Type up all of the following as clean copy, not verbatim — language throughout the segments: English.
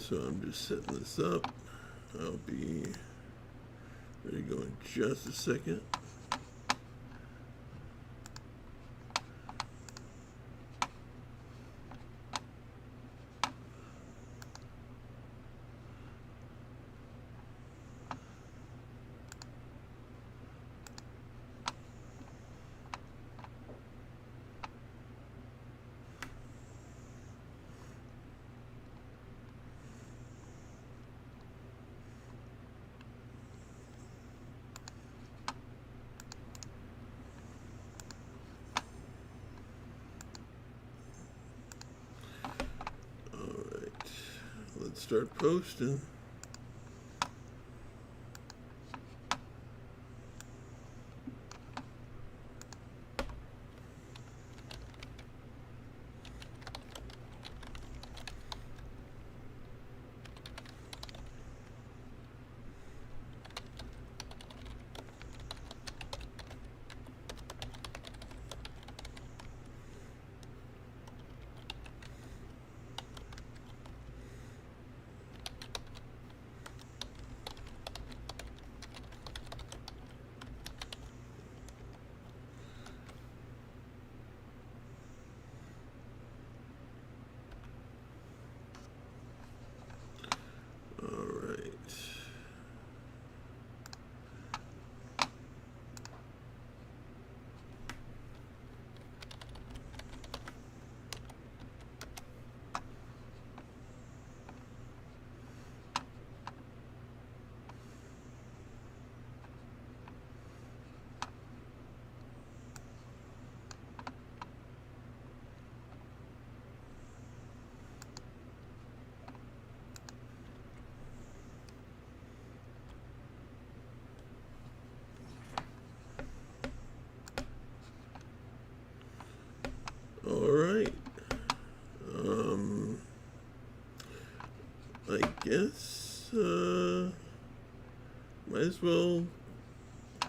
So I'm just setting this up. I'll be ready to go in just a second. Let's start posting. All right. I guess might as well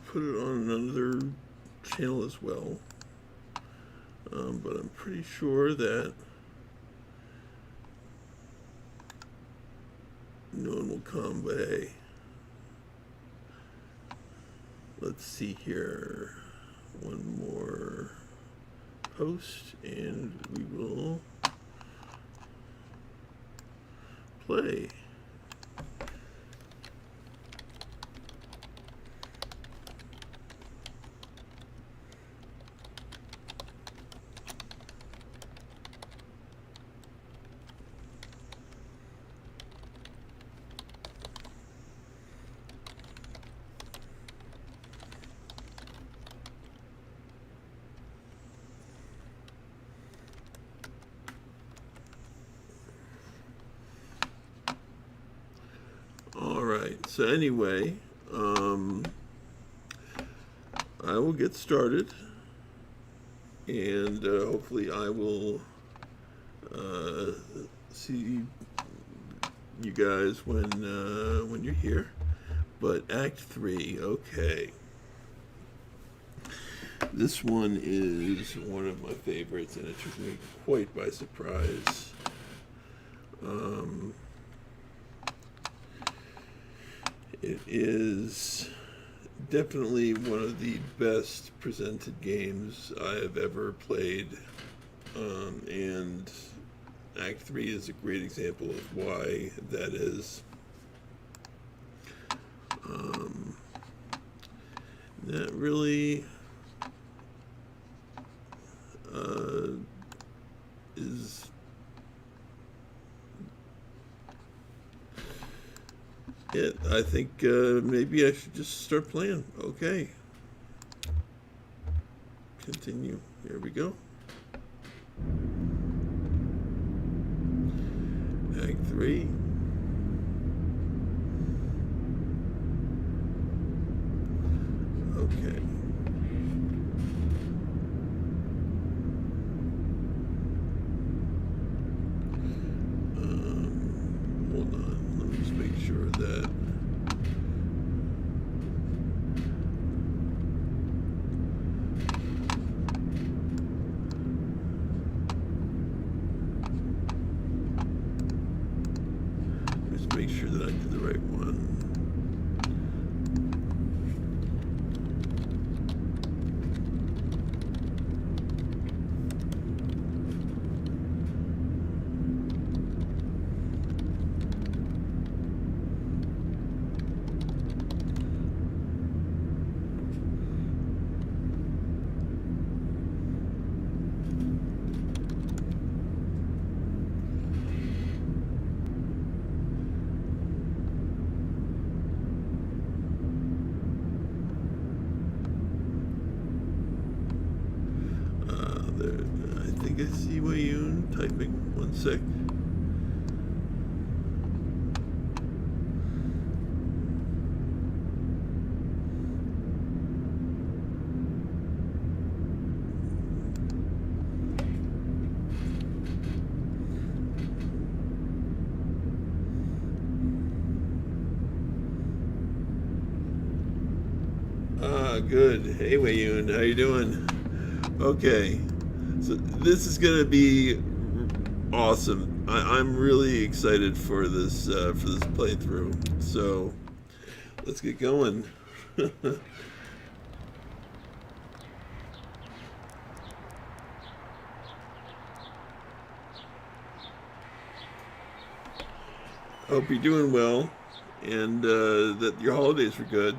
put it on another channel as well. But I'm pretty sure that no one will come. But hey, let's see here. One more post and we will play. Alright, so anyway, I will get started, and hopefully I will see you guys when you're here. But Act 3, okay. This one is one of my favorites, and it took me quite by surprise. It is definitely one of the best presented games I have ever played, and Act 3 is a great example of why that is. That really is it. I think maybe I should just start playing. Okay. Continue. Here we go. Act 3. Okay. Hold on. Let me just make sure that right one. I think I see Wayun typing. One sec. Good. Hey Wayun, how you doing? Okay. So this is gonna be awesome. I'm really excited for this playthrough. So let's get going. Hope you're doing well, and that your holidays were good.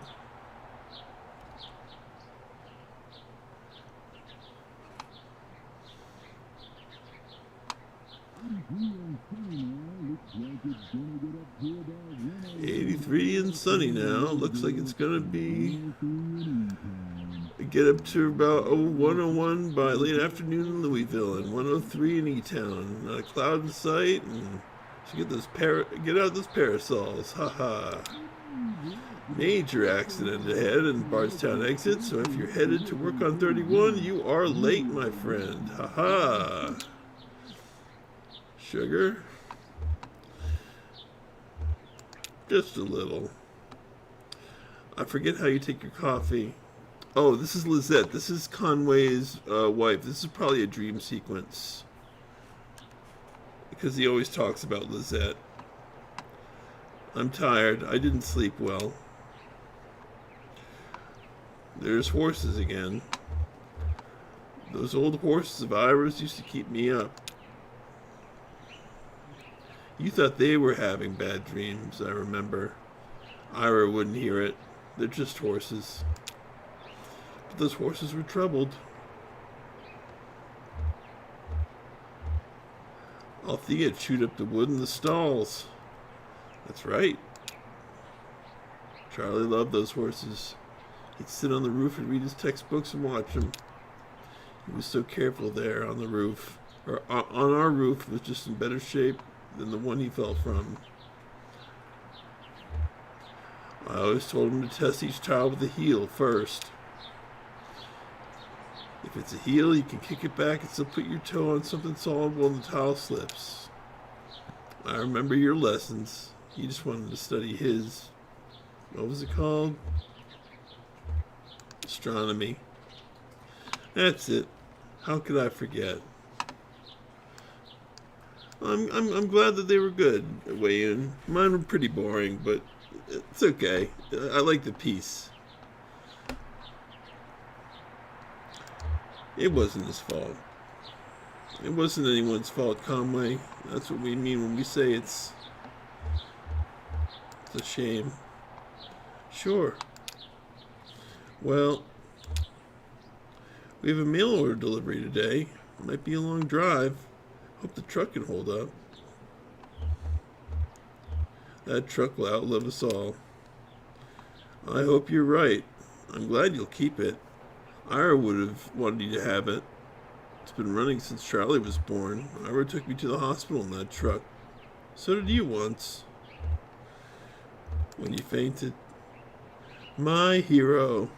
'83 and sunny now. Looks like it's gonna be get up to about 101 by late afternoon in Louisville and 103 in E-Town. Not a cloud in sight, and should get out those parasols. Haha. Major accident ahead in Bardstown exit. So if you're headed to work on 31, you are late, my friend. Haha. Sugar? Just a little. I forget how you take your coffee. Oh, this is Lizette. This is Conway's wife. This is probably a dream sequence, because he always talks about Lizette. I'm tired. I didn't sleep well. There's horses again. Those old horses of Ira's used to keep me up. You thought they were having bad dreams, I remember. Ira wouldn't hear it. They're just horses. But those horses were troubled. Althea chewed up the wood in the stalls. That's right. Charlie loved those horses. He'd sit on the roof and read his textbooks and watch them. He was so careful there on the roof. Or on our roof was just in better shape than the one he fell from. I always told him to test each tile with a heel first. If it's a heel, you can kick it back and still put your toe on something solid while the tile slips. I remember your lessons. You just wanted to study his, what was it called? Astronomy. That's it. How could I forget? I'm glad that they were good, Wayun. Mine were pretty boring, but it's okay. I like the piece. It wasn't his fault. It wasn't anyone's fault, Conway. That's what we mean when we say it's a shame. Sure. Well, we have a mail order delivery today. It might be a long drive. Hope the truck can hold up. That truck will outlive us all. I hope you're right. I'm glad you'll keep it. Ira would have wanted you to have it. It's been running since Charlie was born. Ira took me to the hospital in that truck. So did you once. When you fainted. My hero.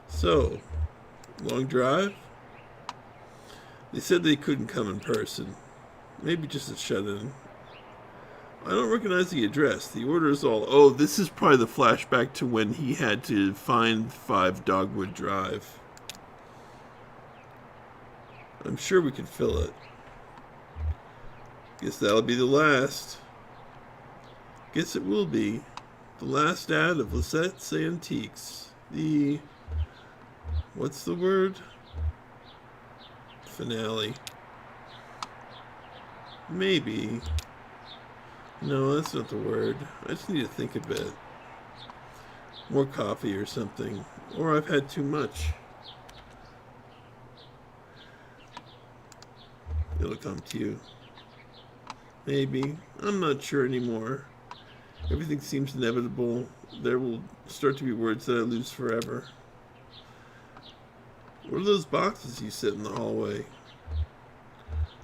So, long drive? They said they couldn't come in person. Maybe just a shut-in. I don't recognize the address. The order is all... Oh, this is probably the flashback to when he had to find 5 Dogwood Drive. I'm sure we can fill it. Guess that'll be the last. Guess it will be. The last ad of Lisette's Antiques. The... what's the word? Finale. Maybe. No, that's not the word. I just need to think a bit. More coffee or something. Or I've had too much. It'll come to you. Maybe. I'm not sure anymore. Everything seems inevitable. There will start to be words that I lose forever. What are those boxes you set in the hallway?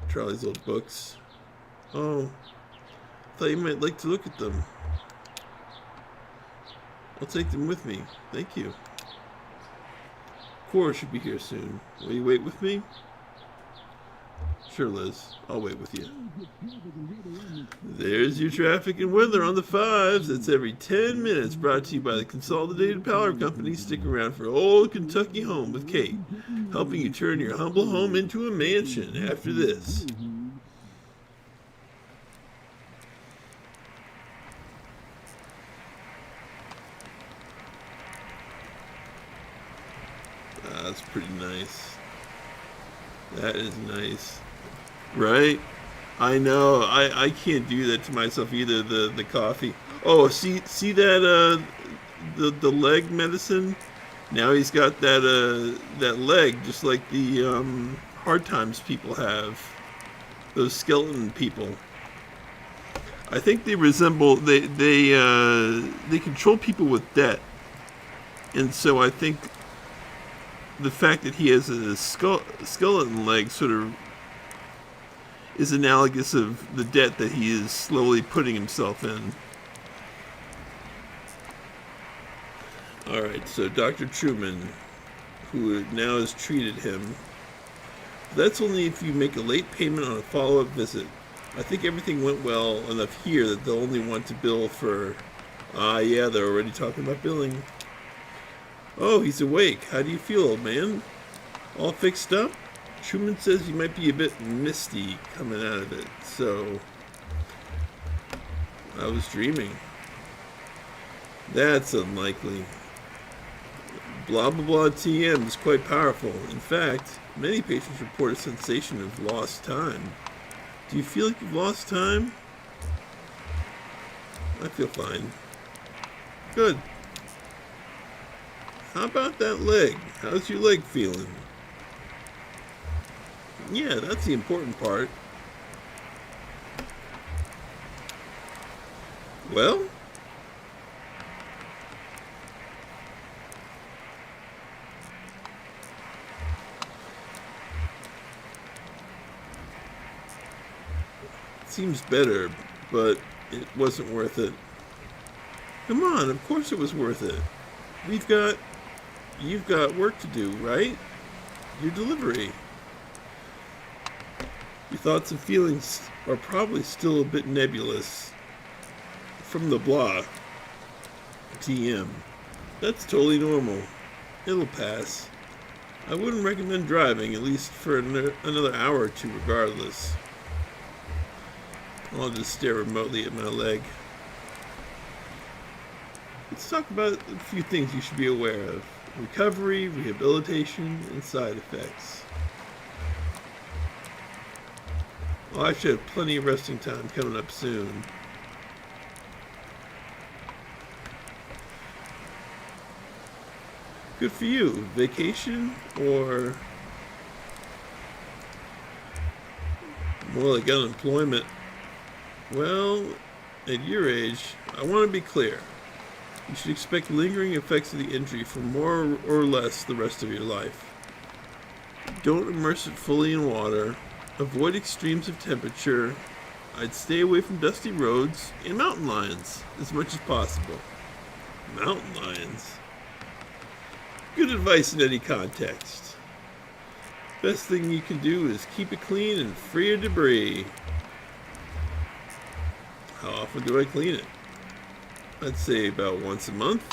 Charlie's old books. Oh, I thought you might like to look at them. I'll take them with me. Thank you. Cora should be here soon. Will you wait with me? Sure, Liz. I'll wait with you. There's your traffic and weather on the 5s. That's every 10 minutes. Brought to you by the Consolidated Power Company. Stick around for Old Kentucky Home with Kate, helping you turn your humble home into a mansion after this. That's pretty nice. That is nice. Right? I know. I can't do that to myself either, the coffee. Oh, see that the leg medicine? Now he's got that leg just like the hard times people have. Those skeleton people. I think they resemble they control people with debt. And so I think the fact that he has a skeleton leg sort of is analogous of the debt that he is slowly putting himself in. Alright, so Dr. Truman, who now has treated him, that's only if you make a late payment on a follow-up visit. I think everything went well enough here that they'll only want to bill for... yeah, they're already talking about billing. Oh, he's awake. How do you feel, old man? All fixed up? Truman says you might be a bit misty coming out of it, so... I was dreaming. That's unlikely. Blah blah blah TM is quite powerful. In fact, many patients report a sensation of lost time. Do you feel like you've lost time? I feel fine. Good. How about that leg? How's your leg feeling? Yeah, that's the important part. Well? Seems better, but it wasn't worth it. Come on, of course it was worth it. You've got work to do, right? Your delivery. Your thoughts and feelings are probably still a bit nebulous. From the blah. TM. That's totally normal. It'll pass. I wouldn't recommend driving, at least for another hour or two regardless. I'll just stare remotely at my leg. Let's talk about a few things you should be aware of. Recovery, rehabilitation, and side effects. Well, I should have plenty of resting time coming up soon. Good for you. Vacation or more like unemployment? Well, at your age, I want to be clear. You should expect lingering effects of the injury for more or less the rest of your life. Don't immerse it fully in water. Avoid extremes of temperature. I'd stay away from dusty roads and mountain lions as much as possible. Mountain lions? Good advice in any context. Best thing you can do is keep it clean and free of debris. How often do I clean it? I'd say about once a month.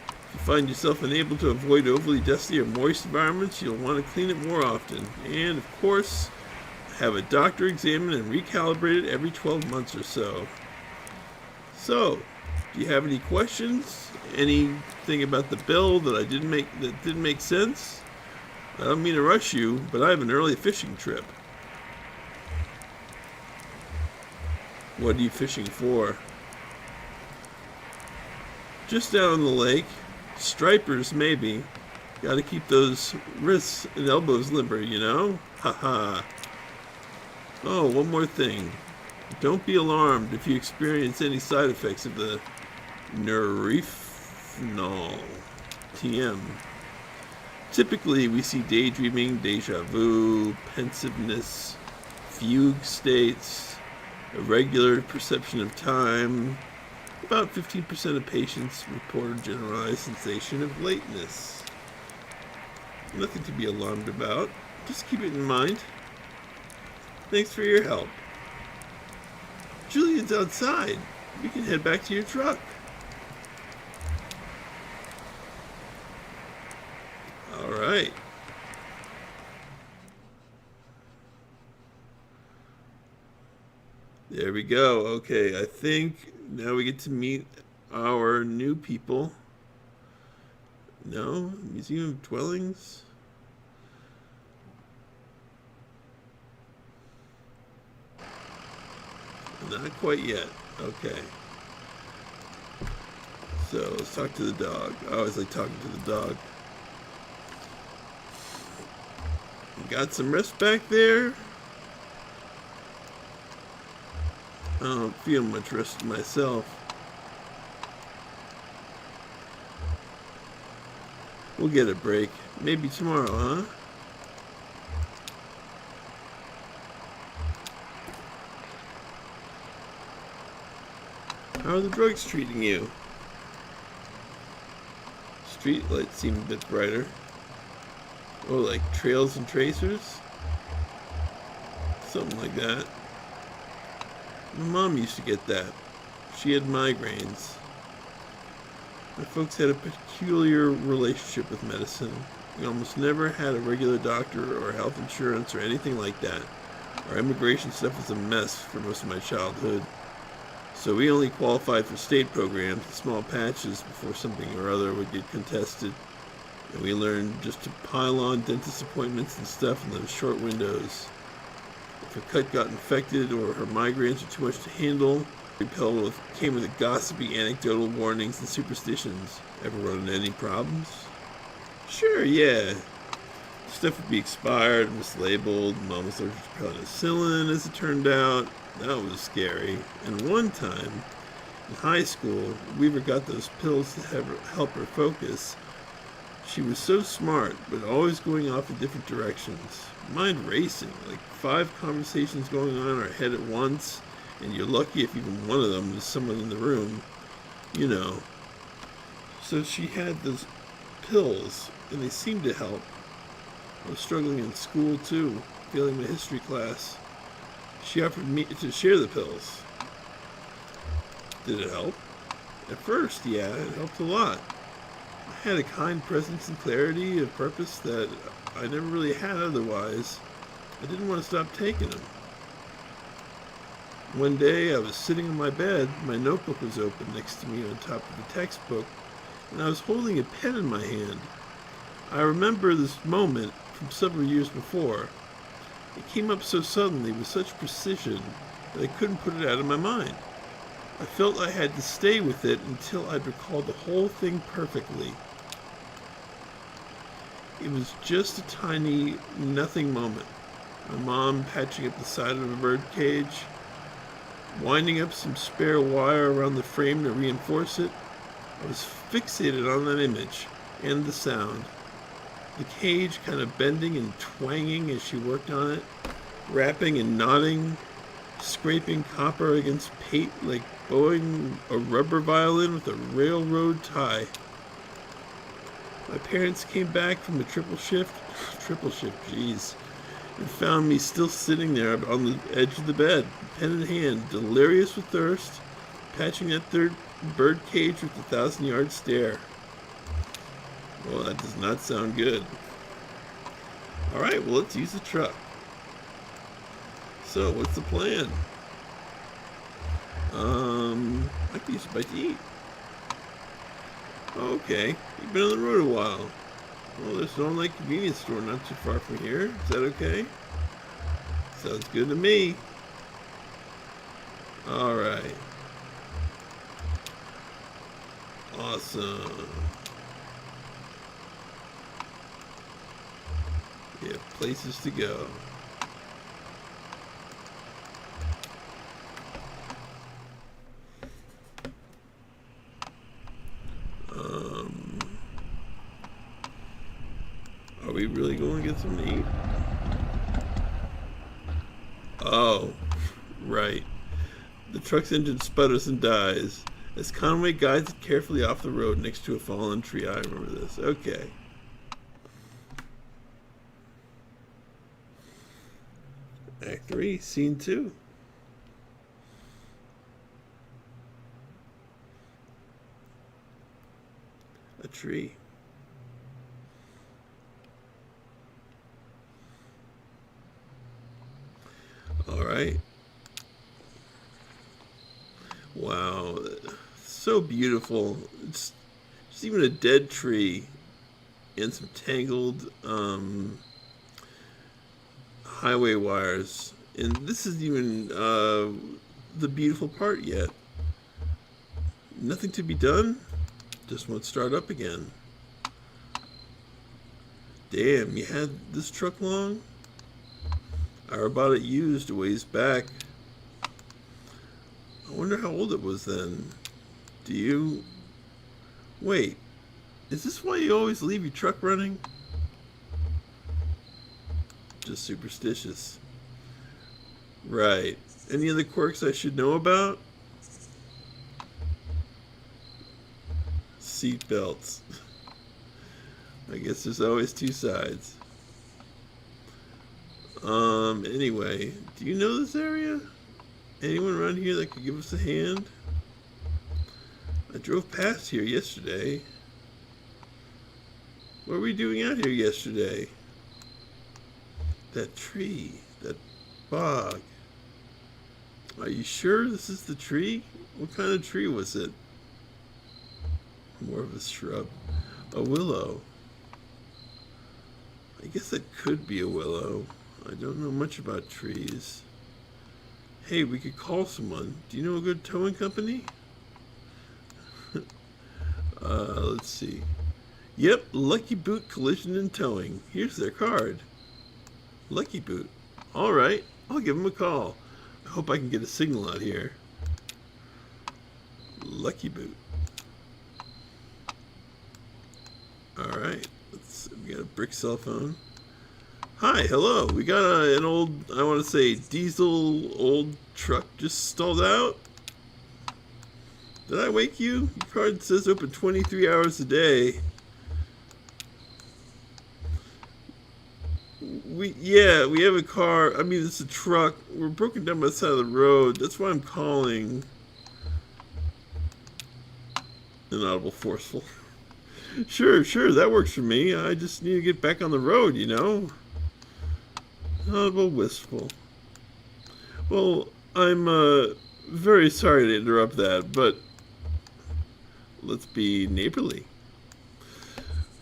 If you find yourself unable to avoid overly dusty or moist environments, you'll want to clean it more often. And, of course, have a doctor examine and recalibrate it every 12 months or so. So, do you have any questions? Anything about the build that didn't make sense? I don't mean to rush you, but I have an early fishing trip. What are you fishing for? Just down on the lake. Stripers, maybe. Gotta keep those wrists and elbows limber, you know? Haha. Oh, one more thing. Don't be alarmed if you experience any side effects of the Nerifnol TM. Typically, we see daydreaming, deja vu, pensiveness, fugue states, irregular perception of time. About 15% of patients report a generalized sensation of lateness. Nothing to be alarmed about. Just keep it in mind. Thanks for your help. Julian's outside. We can head back to your truck. All right. There we go. Okay, I think now we get to meet our new people. No? Museum of Dwellings? Not quite yet. Okay. So let's talk to the dog. I always like talking to the dog. Got some rest back there. I don't feel much rest myself. We'll get a break. Maybe tomorrow, huh? How are the drugs treating you? Street lights seem a bit brighter. Oh, like trails and tracers? Something like that. My mom used to get that. She had migraines. My folks had a peculiar relationship with medicine. We almost never had a regular doctor or health insurance or anything like that. Our immigration stuff was a mess for most of my childhood. So we only qualified for state programs in small patches before something or other would get contested. And we learned just to pile on dentist appointments and stuff in those short windows. If a cut got infected or her migraines were too much to handle, the pill came with gossipy anecdotal warnings and superstitions. Ever run into any problems? Sure, yeah. Stuff would be expired, mislabeled. Mom was allergic to penicillin, as it turned out. That was scary. And one time, in high school, Weaver got those pills to help her focus. She was so smart, but always going off in different directions. Mind racing, like 5 conversations going on in her head at once, and you're lucky if even one of them is someone in the room. You know. So she had those pills, and they seemed to help. I was struggling in school too, failing my history class. She offered me to share the pills. Did it help? At first, yeah, it helped a lot. I had a kind presence and clarity of purpose that I never really had otherwise. I didn't want to stop taking them. One day I was sitting on my bed, my notebook was open next to me on top of the textbook, and I was holding a pen in my hand. I remember this moment from several years before. It came up so suddenly with such precision that I couldn't put it out of my mind. I felt I had to stay with it until I'd recalled the whole thing perfectly. It was just a tiny, nothing moment. My mom patching up the side of a bird cage, winding up some spare wire around the frame to reinforce it. I was fixated on that image and the sound. The cage kind of bending and twanging as she worked on it, rapping and nodding, scraping copper against pate like bowing a rubber violin with a railroad tie. My parents came back from a triple shift, jeez, and found me still sitting there on the edge of the bed, pen in hand, delirious with thirst, patching that third bird cage with the 1,000-yard stare. Well, that does not sound good. Alright, well, let's use the truck. So, what's the plan? I could use a bite to eat. Okay, you've been on the road a while. Well, there's an online convenience store not too far from here. Is that okay? Sounds good to me. Alright. Awesome. Yeah, places to go. Are we really going to get something to eat? Oh, right. The truck's engine sputters and dies as Conway guides it carefully off the road next to a fallen tree. I remember this. Okay. Act 3, Scene 2. A tree. Alright. Wow. So beautiful. It's just even a dead tree and some tangled highway wires. And this isn't even the beautiful part yet. Nothing to be done. Just won't start up again. Damn, you had this truck long? I bought it used a ways back. I wonder how old it was then. Do you... Wait, is this why you always leave your truck running? Just superstitious. Right. Any other quirks I should know about? Seat belts. I guess there's always two sides. Anyway, do you know this area? Anyone around here that could give us a hand? I drove past here yesterday. What were we doing out here yesterday? That tree, that bog. Are you sure this is the tree? What kind of tree was it? More of a shrub. A willow. I guess that could be a willow. I don't know much about trees. Hey, we could call someone. Do you know a good towing company? Let's see. Yep, Lucky Boot Collision and Towing. Here's their card. Lucky Boot. Alright, I'll give them a call. I hope I can get a signal out here. Lucky Boot. Alright, we got a brick cell phone. Hi, hello. We got an old, I want to say, diesel old truck just stalled out. Did I wake you? Your card says open 23 hours a day. We have a car. I mean, it's a truck. We're broken down by the side of the road. That's why I'm calling. Inaudible forceful. Sure, that works for me. I just need to get back on the road, you know. Inaudible wistful. Well, I'm very sorry to interrupt that, but let's be neighborly.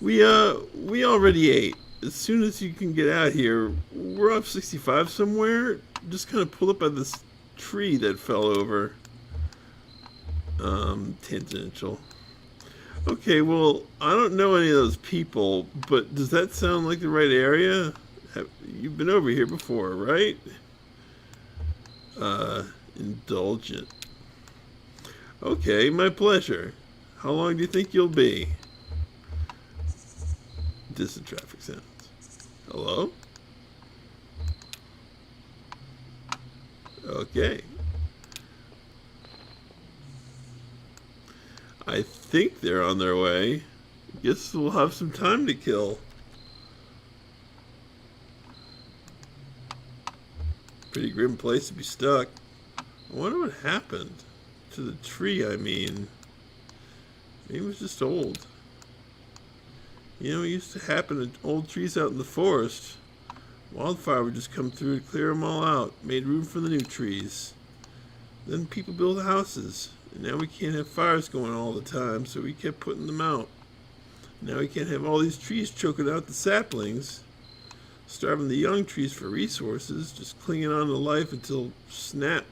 We already ate. As soon as you can get out here, we're off 65 somewhere. Just kind of pull up by this tree that fell over. Tangential. Okay, well, I don't know any of those people, but does that sound like the right area? You've been over here before, right? Indulgent. Okay, my pleasure. How long do you think you'll be? Distant traffic sounds. Hello? Okay. I think they're on their way. Guess we'll have some time to kill. Pretty grim place to be stuck. I wonder what happened to the tree, I mean. Maybe it was just old. You know, it used to happen to old trees out in the forest. Wildfire would just come through and clear them all out. Made room for the new trees. Then people built houses. Now we can't have fires going all the time, so we kept putting them out. Now we can't have all these trees choking out the saplings, starving the young trees for resources, just clinging on to life until snap.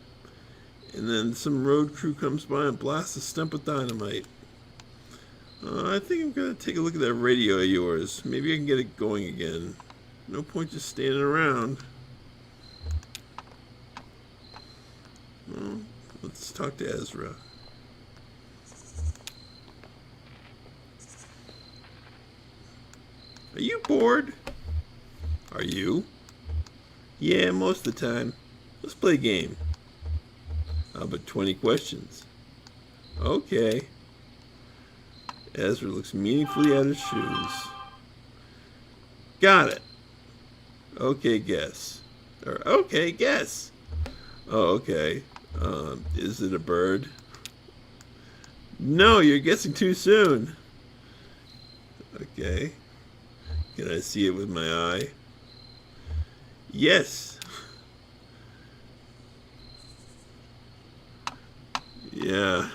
And then some road crew comes by and blasts a stump with dynamite. I think I'm going to take a look at that radio of yours. Maybe I can get it going again. No point just standing around. Well, let's talk to Ezra. Are you bored? Are you? Yeah, most of the time. Let's play a game. How about 20 questions? Okay. Ezra looks meaningfully at his shoes. Got it. Okay, guess. Or, okay, guess. Oh, okay. Is it a bird? No, you're guessing too soon. Okay. Can I see it with my eye? Yes. Yeah.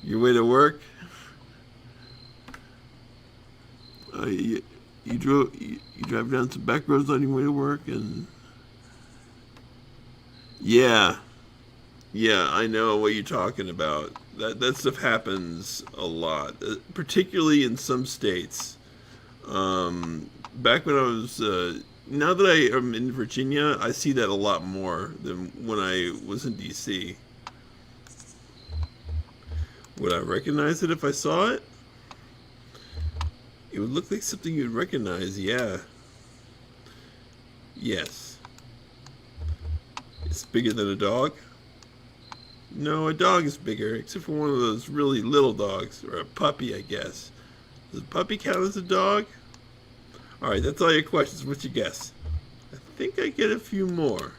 Your way to work? You drive down some back roads on your way to work, and yeah, I know what you're talking about. That stuff happens a lot, particularly in some states. Back when I was now that I am in Virginia, I see that a lot more than when I was in DC. Would I recognize it if I saw it? It would look like something you'd recognize, yeah. Yes. It's bigger than a dog? No, a dog is bigger, except for one of those really little dogs, or a puppy, I guess. Does a puppy count as a dog? Alright, that's all your questions. What's your guess? I think I get a few more.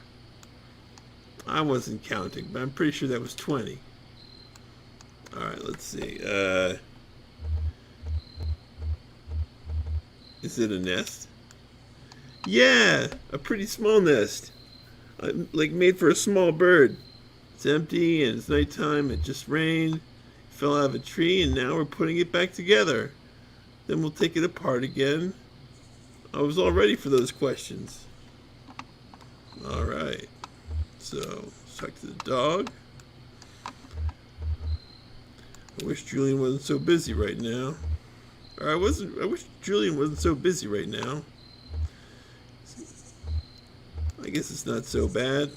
I wasn't counting, but I'm pretty sure that was 20. Alright, let's see. Is it a nest? Yeah, a pretty small nest. Like made for a small bird. It's empty and it's nighttime. It just rained. It fell out of a tree and now we're putting it back together. Then we'll take it apart again. I was all ready for those questions. Alright. So, let's talk to the dog. I wish Julian wasn't so busy right now. Or I wish Julian wasn't so busy right now. I guess it's not so bad.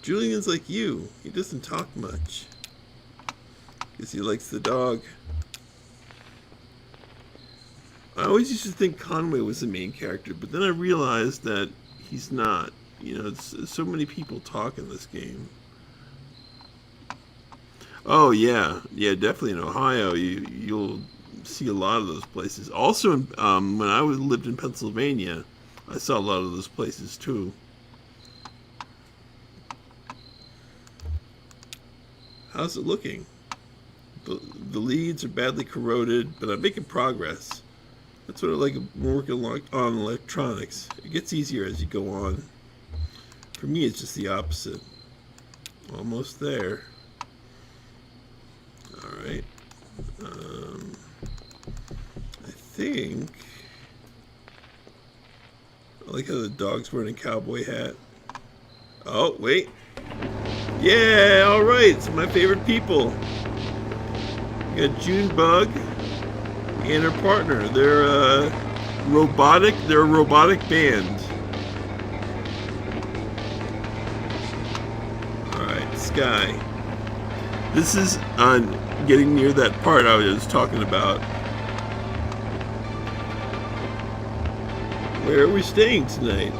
Julian's like you. He doesn't talk much. Guess he likes the dog. I always used to think Conway was the main character, but then I realized that he's not. You know, so many people talk in this game. Oh yeah, definitely in Ohio, you'll see a lot of those places. Also, when I lived in Pennsylvania, I saw a lot of those places too. How's it looking? The leads are badly corroded, but I'm making progress. That's what I like working on electronics. It gets easier as you go on. For me, it's just the opposite. Almost there. Alright. I think... I like how the dog's wearing a cowboy hat. Oh, wait. Yeah, alright. It's my favorite people. We got Junebug and her partner. They're a robotic band. Alright, Sky. This is on getting near that part I was talking about. Where are we staying tonight?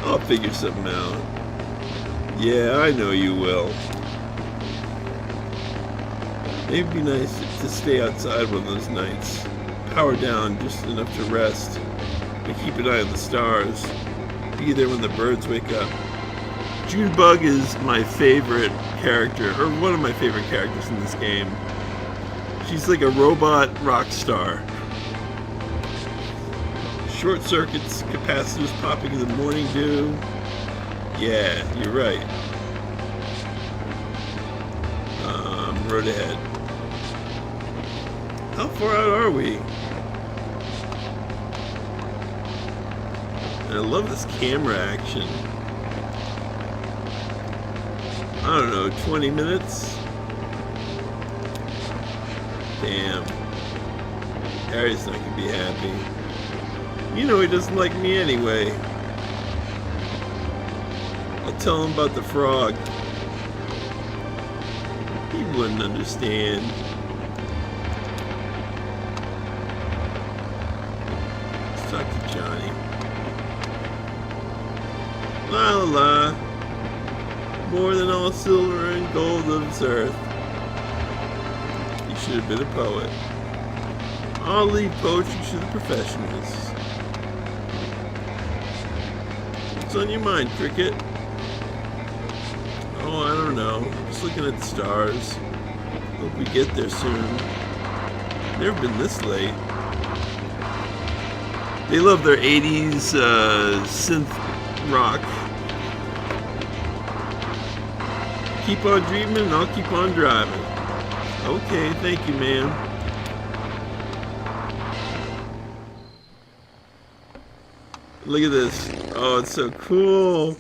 I'll figure something out. Yeah, I know you will. Maybe it'd be nice to stay outside one of those nights. Power down just enough to rest. And keep an eye on the stars. Be there when the birds wake up. Junebug is my favorite character, or one of my favorite characters in this game. She's like a robot rock star. Short circuits, capacitors popping in the morning dew. Yeah, you're right. road ahead. How far out are we? And I love this camera action. I don't know, 20 minutes? Damn. Harry's not gonna be happy. You know he doesn't like me anyway. I'll tell him about the frog. He wouldn't understand. Let's talk to Johnny. La la la. More than all silver and gold of this earth. You should have been a poet. I'll leave poetry to the professionals. What's on your mind, Cricket? Oh, I don't know. Just looking at the stars. Hope we get there soon. Never been this late. They love their 80s synth rock. Keep on dreaming and I'll keep on driving. Okay, thank you, ma'am. Look at this. Oh, it's so cool.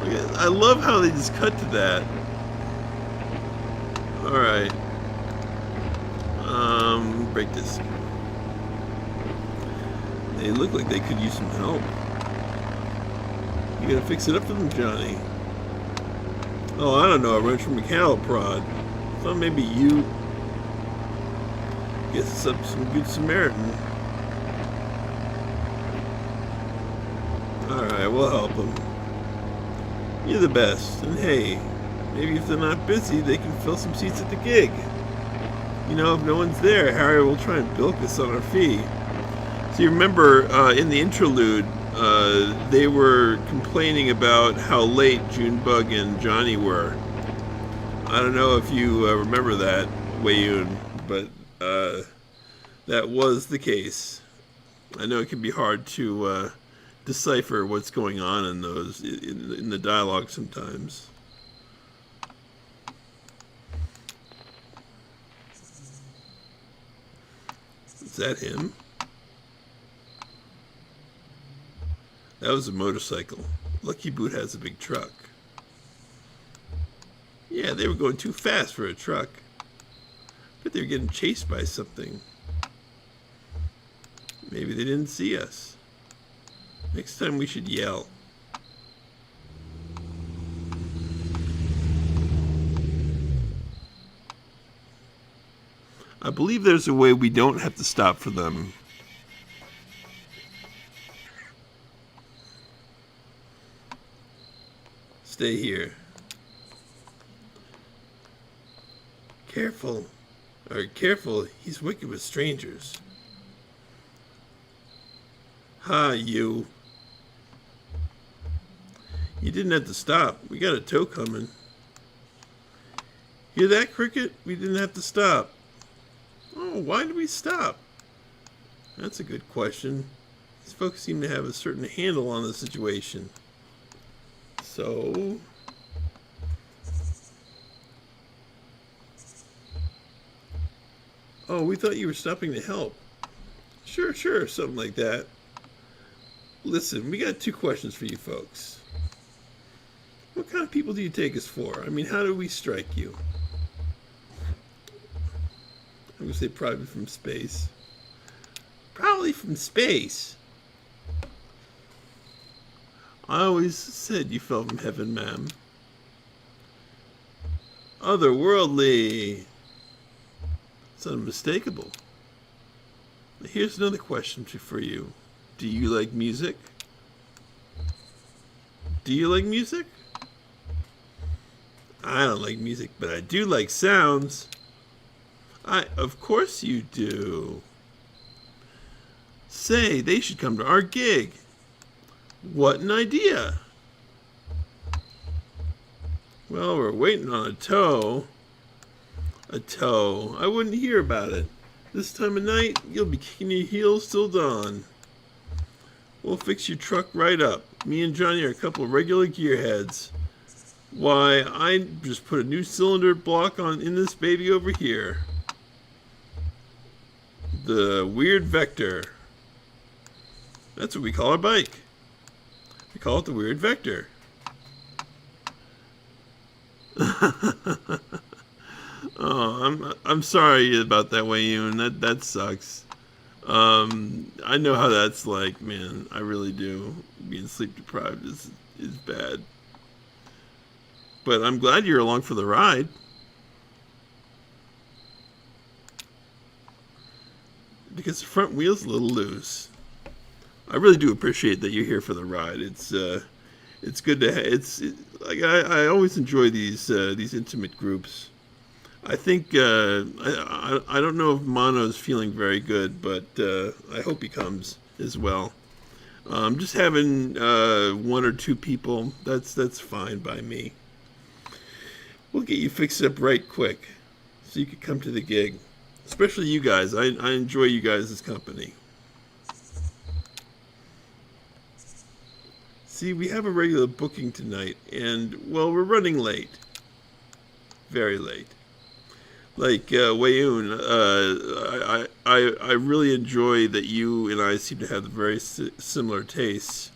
Look at, I love how they just cut to that. Alright. Break this. They look like they could use some help. You gonna fix it up for them, Johnny? Oh, I don't know. I wrench from a cattle prod. Thought maybe you get us up some good Samaritan. Alright, we'll help them. You're the best. And hey, maybe if they're not busy, they can fill some seats at the gig. You know, if no one's there, Harry will try and bilk us on our fee. So you remember in the interlude, they were complaining about how late Junebug and Johnny were. I don't know if you remember that, Wei-Yun, but that was the case. I know it can be hard to decipher what's going on in those in the dialogue sometimes. Is that him? That was a motorcycle. Lucky Boot has a big truck. Yeah, they were going too fast for a truck. But they were getting chased by something. Maybe they didn't see us. Next time we should yell. I believe there's a way we don't have to stop for them. Stay here. Careful. Careful, he's wicked with strangers. Hi, you. You didn't have to stop. We got a tow coming. Hear that, Cricket? We didn't have to stop. Oh, why did we stop? That's a good question. These folks seem to have a certain handle on the situation. So... Oh, we thought you were stopping to help. Sure, something like that. Listen, we got two questions for you folks. What kind of people do you take us for? I mean, how do we strike you? I'm going to say probably from space. Probably from space. I always said you fell from heaven, ma'am. Otherworldly. It's unmistakable. Here's another question for you. Do you like music? Do you like music? I don't like music, but I do like sounds. Of course you do. Say, they should come to our gig. What an idea. Well, we're waiting on a tow. A tow. I wouldn't hear about it. This time of night, you'll be kicking your heels till dawn. We'll fix your truck right up. Me and Johnny are a couple of regular gearheads. Why, I just put a new cylinder block on in this baby over here. The Weird Vector. That's what we call our bike. We call it the Weird Vector. Oh, I'm sorry about that, Wayun. That sucks. I know how that's like, man. I really do. Being sleep deprived is bad. But I'm glad you're along for the ride. Because the front wheel's a little loose. I really do appreciate that you're here for the ride. It's good to like I always enjoy these intimate groups. I think I don't know if Mono's feeling very good, but I hope he comes as well. Just having one or two people, that's fine by me. We'll get you fixed up right quick so you can come to the gig. Especially you guys. I enjoy you guys' company. See, we have a regular booking tonight, and, well, we're running late. Very late. Like, Wayun, I really enjoy that you and I seem to have very similar tastes.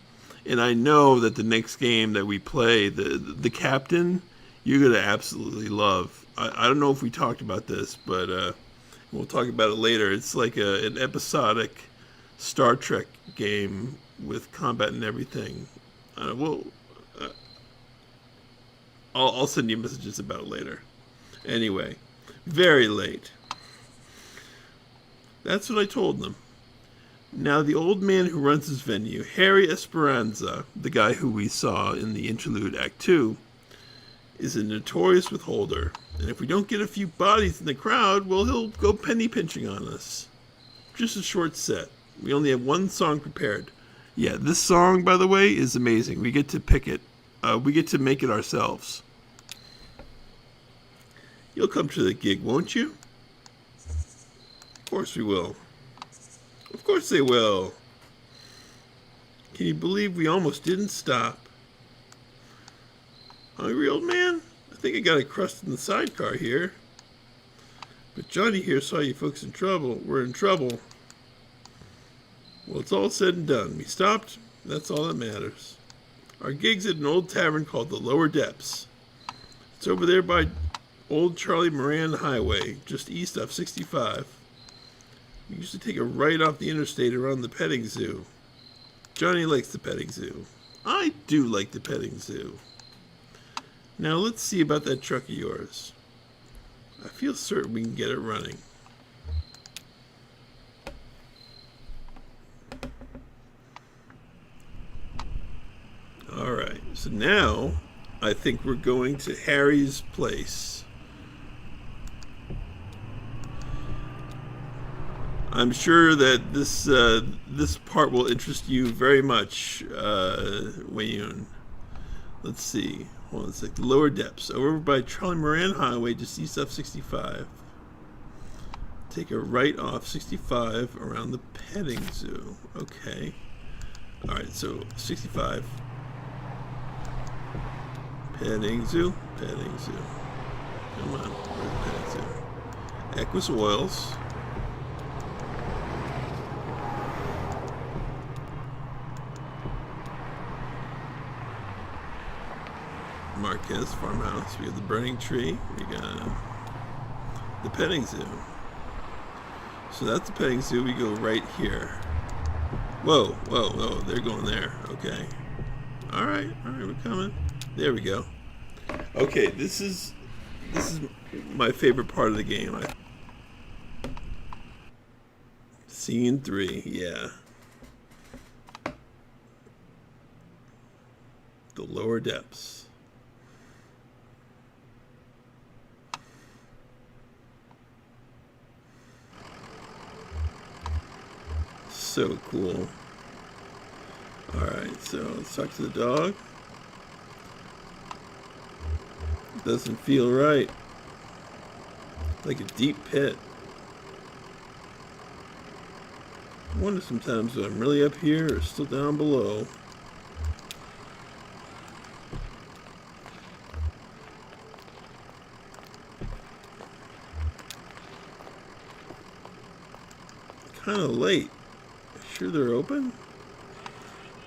And I know that the next game that we play, the Captain, you're going to absolutely love. I don't know if we talked about this, but we'll talk about it later. It's like an episodic Star Trek game with combat and everything. I'll send you messages about it later. Anyway, very late. That's what I told them. Now, the old man who runs this venue, Harry Esperanza, the guy who we saw in the interlude Act 2, is a notorious withholder. And if we don't get a few bodies in the crowd, well, he'll go penny pinching on us. Just a short set. We only have one song prepared. Yeah, this song, by the way, is amazing. We get to pick it. We get to make it ourselves. You'll come to the gig, won't you? Of course we will. Of course they will. Can you believe we almost didn't stop? Hungry, old man? I think I got a crust in the sidecar here. But Johnny here saw you folks in trouble. We're in trouble. Well, it's all said and done. We stopped. That's all that matters. Our gig's at an old tavern called the Lower Depths. It's over there by Old Charlie Moran Highway, just east of 65. We used to take a right off the interstate around the petting zoo. Johnny likes the petting zoo. I do like the petting zoo. Now let's see about that truck of yours. I feel certain we can get it running. Alright, so now I think we're going to Harry's place. I'm sure that this part will interest you very much, Wayun. Let's see. Hold on a sec. The Lower Depths, over by Charlie Moran Highway, just east of 65. Take a right off 65 around the petting zoo. Okay. Alright, so 65. Petting zoo. Petting zoo. Come on. Where's the petting zoo? Equus Oils. Marquez Farmhouse. We have the Burning Tree. We got the petting zoo. So that's the petting zoo. We go right here. Whoa, whoa, whoa. They're going there. Okay. Alright, we're coming. There we go. Okay, this is my favorite part of the game. Scene 3, yeah. The Lower Depths. So cool. Alright, so let's talk to the dog. Doesn't feel right. Like a deep pit. I wonder sometimes if I'm really up here or still down below. Kind of late. Sure they're open?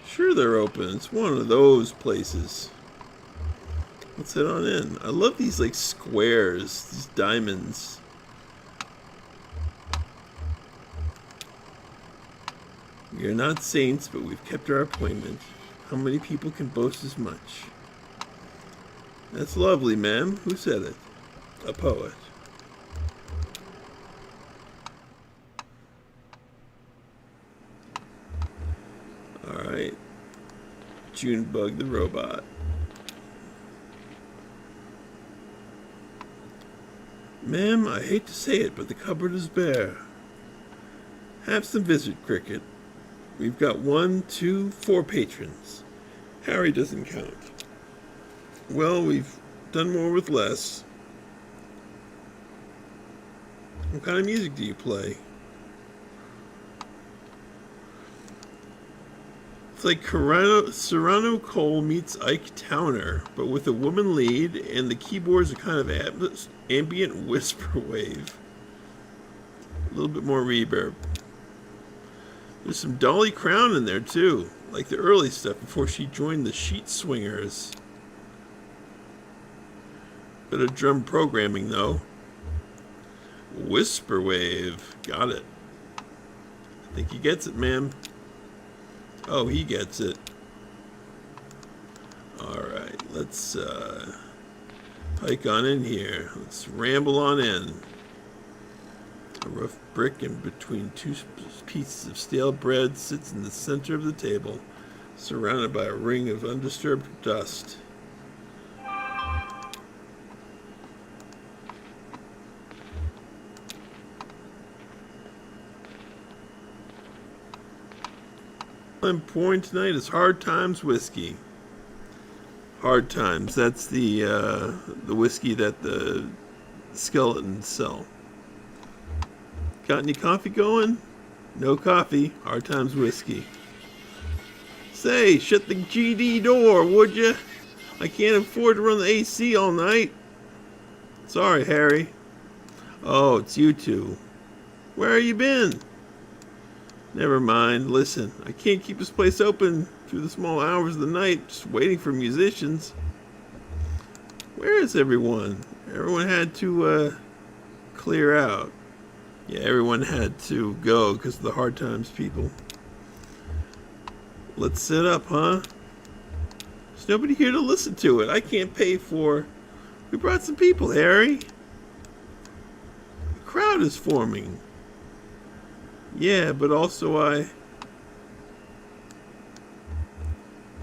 Sure they're open. It's one of those places. Let's head on in. I love these like squares, these diamonds. We are not saints, but we've kept our appointment. How many people can boast as much? That's lovely, ma'am. Who said it? A poet. Alright. Junebug the robot. Ma'am, I hate to say it, but the cupboard is bare. Have some visit, Cricket. We've got 1, 2, 4 patrons. Harry doesn't count. Well, we've done more with less. What kind of music do you play? It's like Serrano Cole meets Ike Towner, but with a woman lead, and the keyboards are kind of ambient whisper wave. A little bit more reverb. There's some Dolly Crown in there too, like the early stuff before she joined the Sheet Swingers. Bit of drum programming though. Whisper wave, got it. I think he gets it, ma'am. Oh, he gets it. Alright, let's hike on in here. Let's ramble on in. A rough brick in between 2 pieces of stale bread sits in the center of the table, surrounded by a ring of undisturbed dust. All I'm pouring tonight is Hard Times whiskey. Hard Times, that's the whiskey that the skeletons sell. Got any coffee going? No coffee. Hard Times whiskey. Say, shut the GD door, would ya? I can't afford to run the AC all night. Sorry, Harry. Oh, it's you two. Where have you been? Never mind. Listen, I can't keep this place open through the small hours of the night just waiting for musicians. Where is everyone? Everyone had to clear out. Yeah, everyone had to go because of the Hard Times people. Let's set up, huh? There's nobody here to listen to it. I can't pay for... We brought some people, Harry. A crowd is forming. Yeah, but also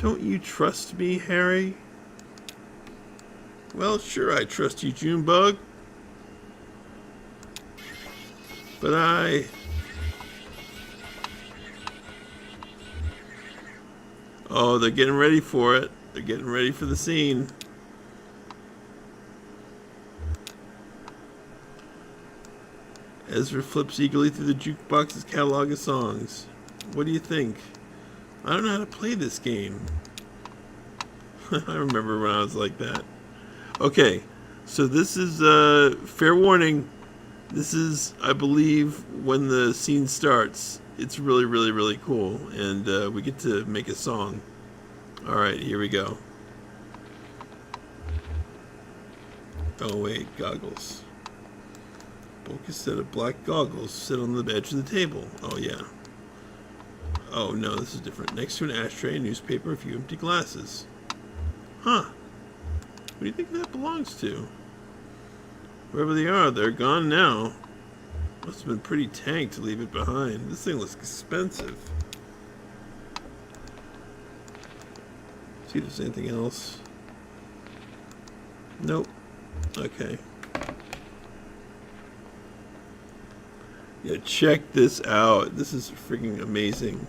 Don't you trust me, Harry? Well, sure I trust you, Junebug. But Oh, they're getting ready for it. They're getting ready for the scene. Ezra flips eagerly through the jukebox's catalog of songs. What do you think? I don't know how to play this game. I remember when I was like that. Okay, so this is fair warning. This is, I believe, when the scene starts. It's really, really, really cool, and we get to make a song. All right, here we go. Oh wait, goggles. Focus set of black goggles sit on the edge of the table. Oh yeah. Oh no, this is different. Next to an ashtray, a newspaper, a few empty glasses. Huh. What do you think that belongs to? Wherever they are, they're gone now. Must have been pretty tanked to leave it behind. This thing looks expensive. See if there's anything else. Nope. Okay. Yeah, check this out. This is freaking amazing.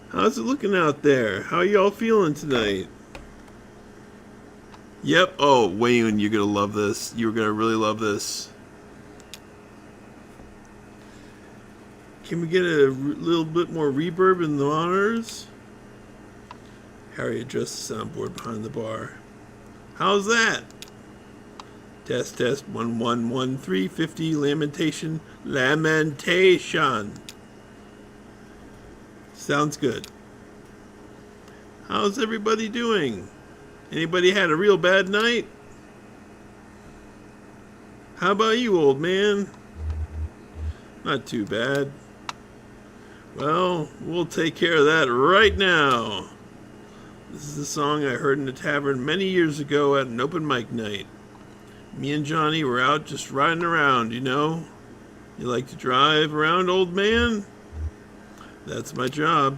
How's it looking out there? How y'all feeling tonight? Yep. Oh, Wayne, you're gonna love this. You're gonna really love this. Can we get a little bit more reverb in the monitors? Harry addressed the soundboard behind the bar. How's that? Test, test, 1, 1, 1, 3, 50, lamentation, lamentation. Sounds good. How's everybody doing? Anybody had a real bad night? How about you, old man? Not too bad. Well, we'll take care of that right now. This is a song I heard in a tavern many years ago at an open mic night. Me and Johnny were out just riding around, you know. You like to drive around, old man? That's my job.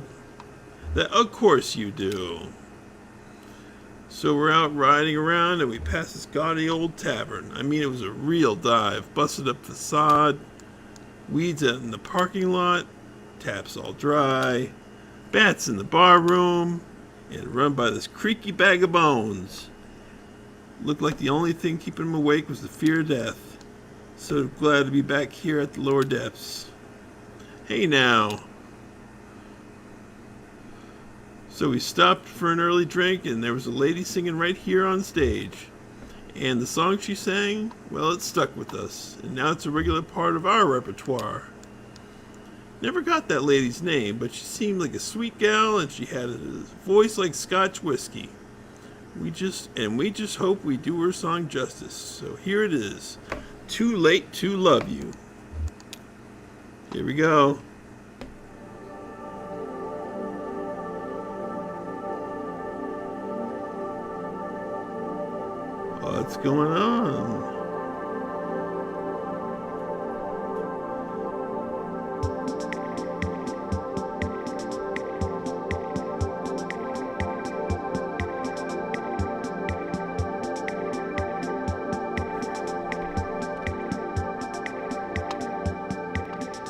That, of course you do. So we're out riding around and we passed this gaudy old tavern. I mean, it was a real dive. Busted up facade, weeds out in the parking lot, taps all dry, bats in the bar room, and run by this creaky bag of bones. Looked like the only thing keeping him awake was the fear of death. So glad to be back here at the lower depths. Hey now. So we stopped for an early drink and there was a lady singing right here on stage. And the song she sang, well, it stuck with us. And now it's a regular part of our repertoire. Never got that lady's name, but she seemed like a sweet gal and she had a voice like Scotch whiskey. We just hope we do her song justice. So here it is. Too Late to Love You. Here we go. What's going on?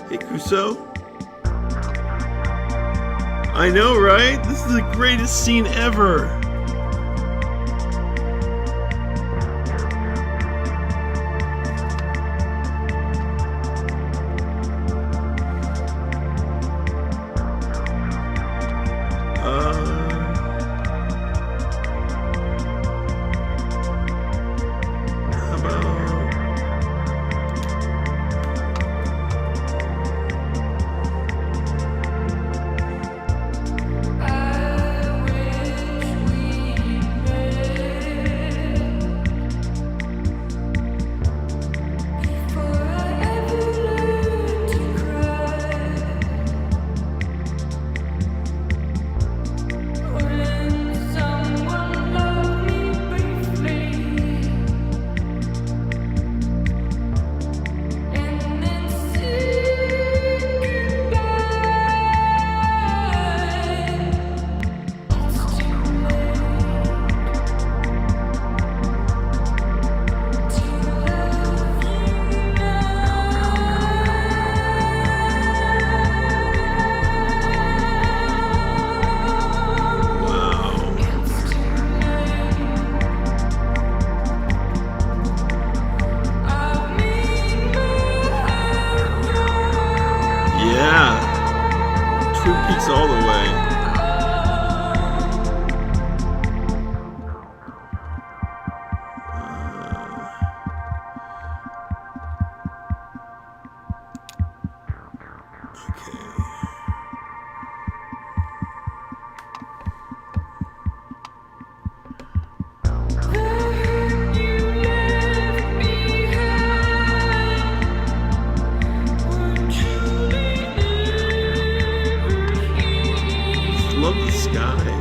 Hey, Crusoe. I know, right? This is the greatest scene ever. All the way. Love the sky.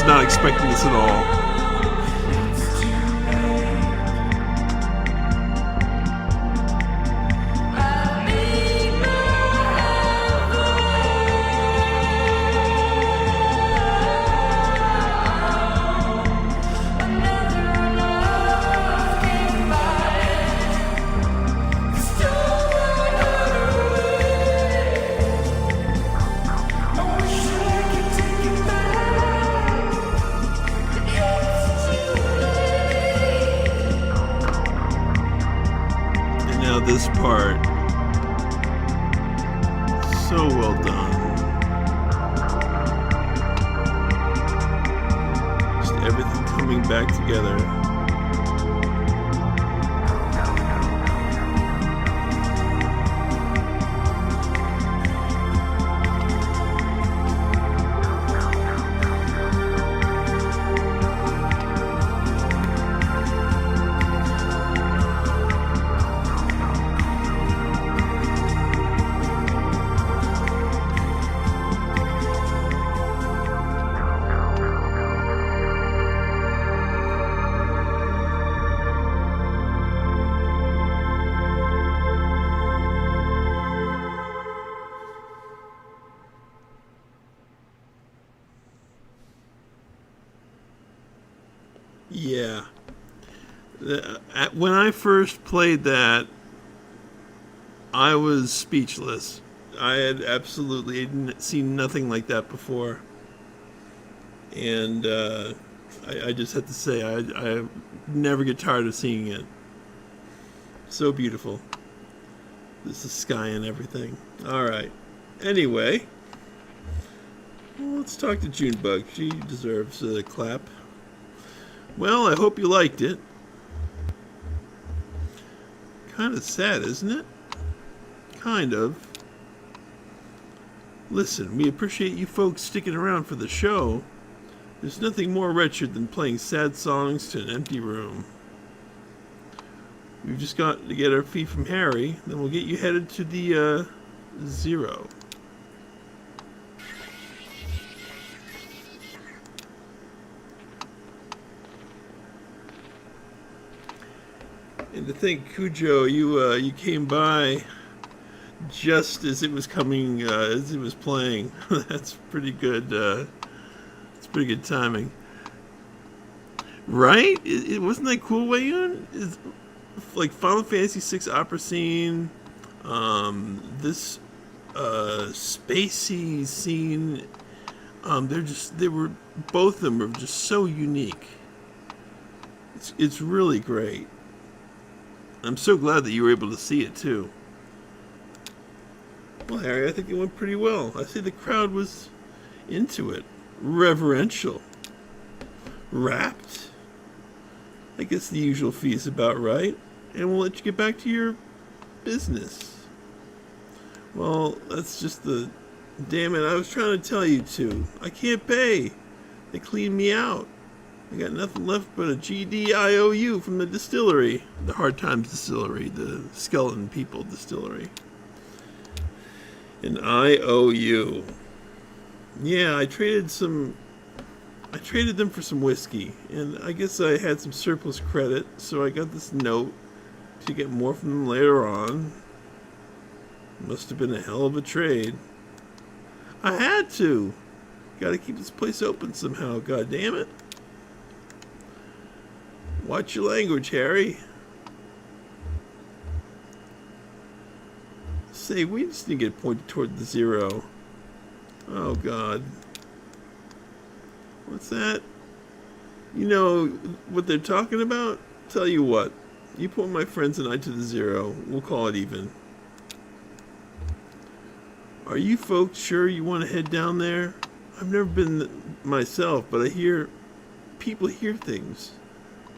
not expecting this at all. This part, so well done. Just everything coming back together. Yeah. When I first played that, I was speechless. I had absolutely seen nothing like that before. And I just have to say, I never get tired of seeing it. So beautiful. This is sky and everything. Alright. Anyway, well, let's talk to Junebug. She deserves a clap. Well, I hope you liked it. Kind of sad, isn't it? Kind of. Listen, we appreciate you folks sticking around for the show. There's nothing more wretched than playing sad songs to an empty room. We've just got to get our fee from Harry, then we'll get you headed to the, Zero. And to think, Cujo, you came by just as it was coming, as it was playing. That's pretty good. It's pretty good timing, right? It wasn't that cool, Wayun? It's like Final Fantasy VI opera scene, this spacey scene. Both of them were just so unique. It's really great. I'm so glad that you were able to see it too. Well, Harry, I think it went pretty well. I see the crowd was into it. Reverential. Rapt. I guess the usual fee is about right. And we'll let you get back to your business. Well, that's just the... Damn it, I was trying to tell you to. I can't pay. They cleaned me out. I got nothing left but a GD IOU from the distillery. The Hard Times Distillery. The Skeleton People Distillery. An IOU. Yeah, I traded them for some whiskey. And I guess I had some surplus credit. So I got this note to get more from them later on. Must have been a hell of a trade. I had to. Gotta keep this place open somehow, god damn it. Watch your language, Harry. Say, we just need to get pointed toward the Zero. Oh god. What's that? You know what they're talking about? Tell you what. You point my friends and I to the Zero. We'll call it even. Are you folks sure you want to head down there? I've never been myself, but I hear people hear things.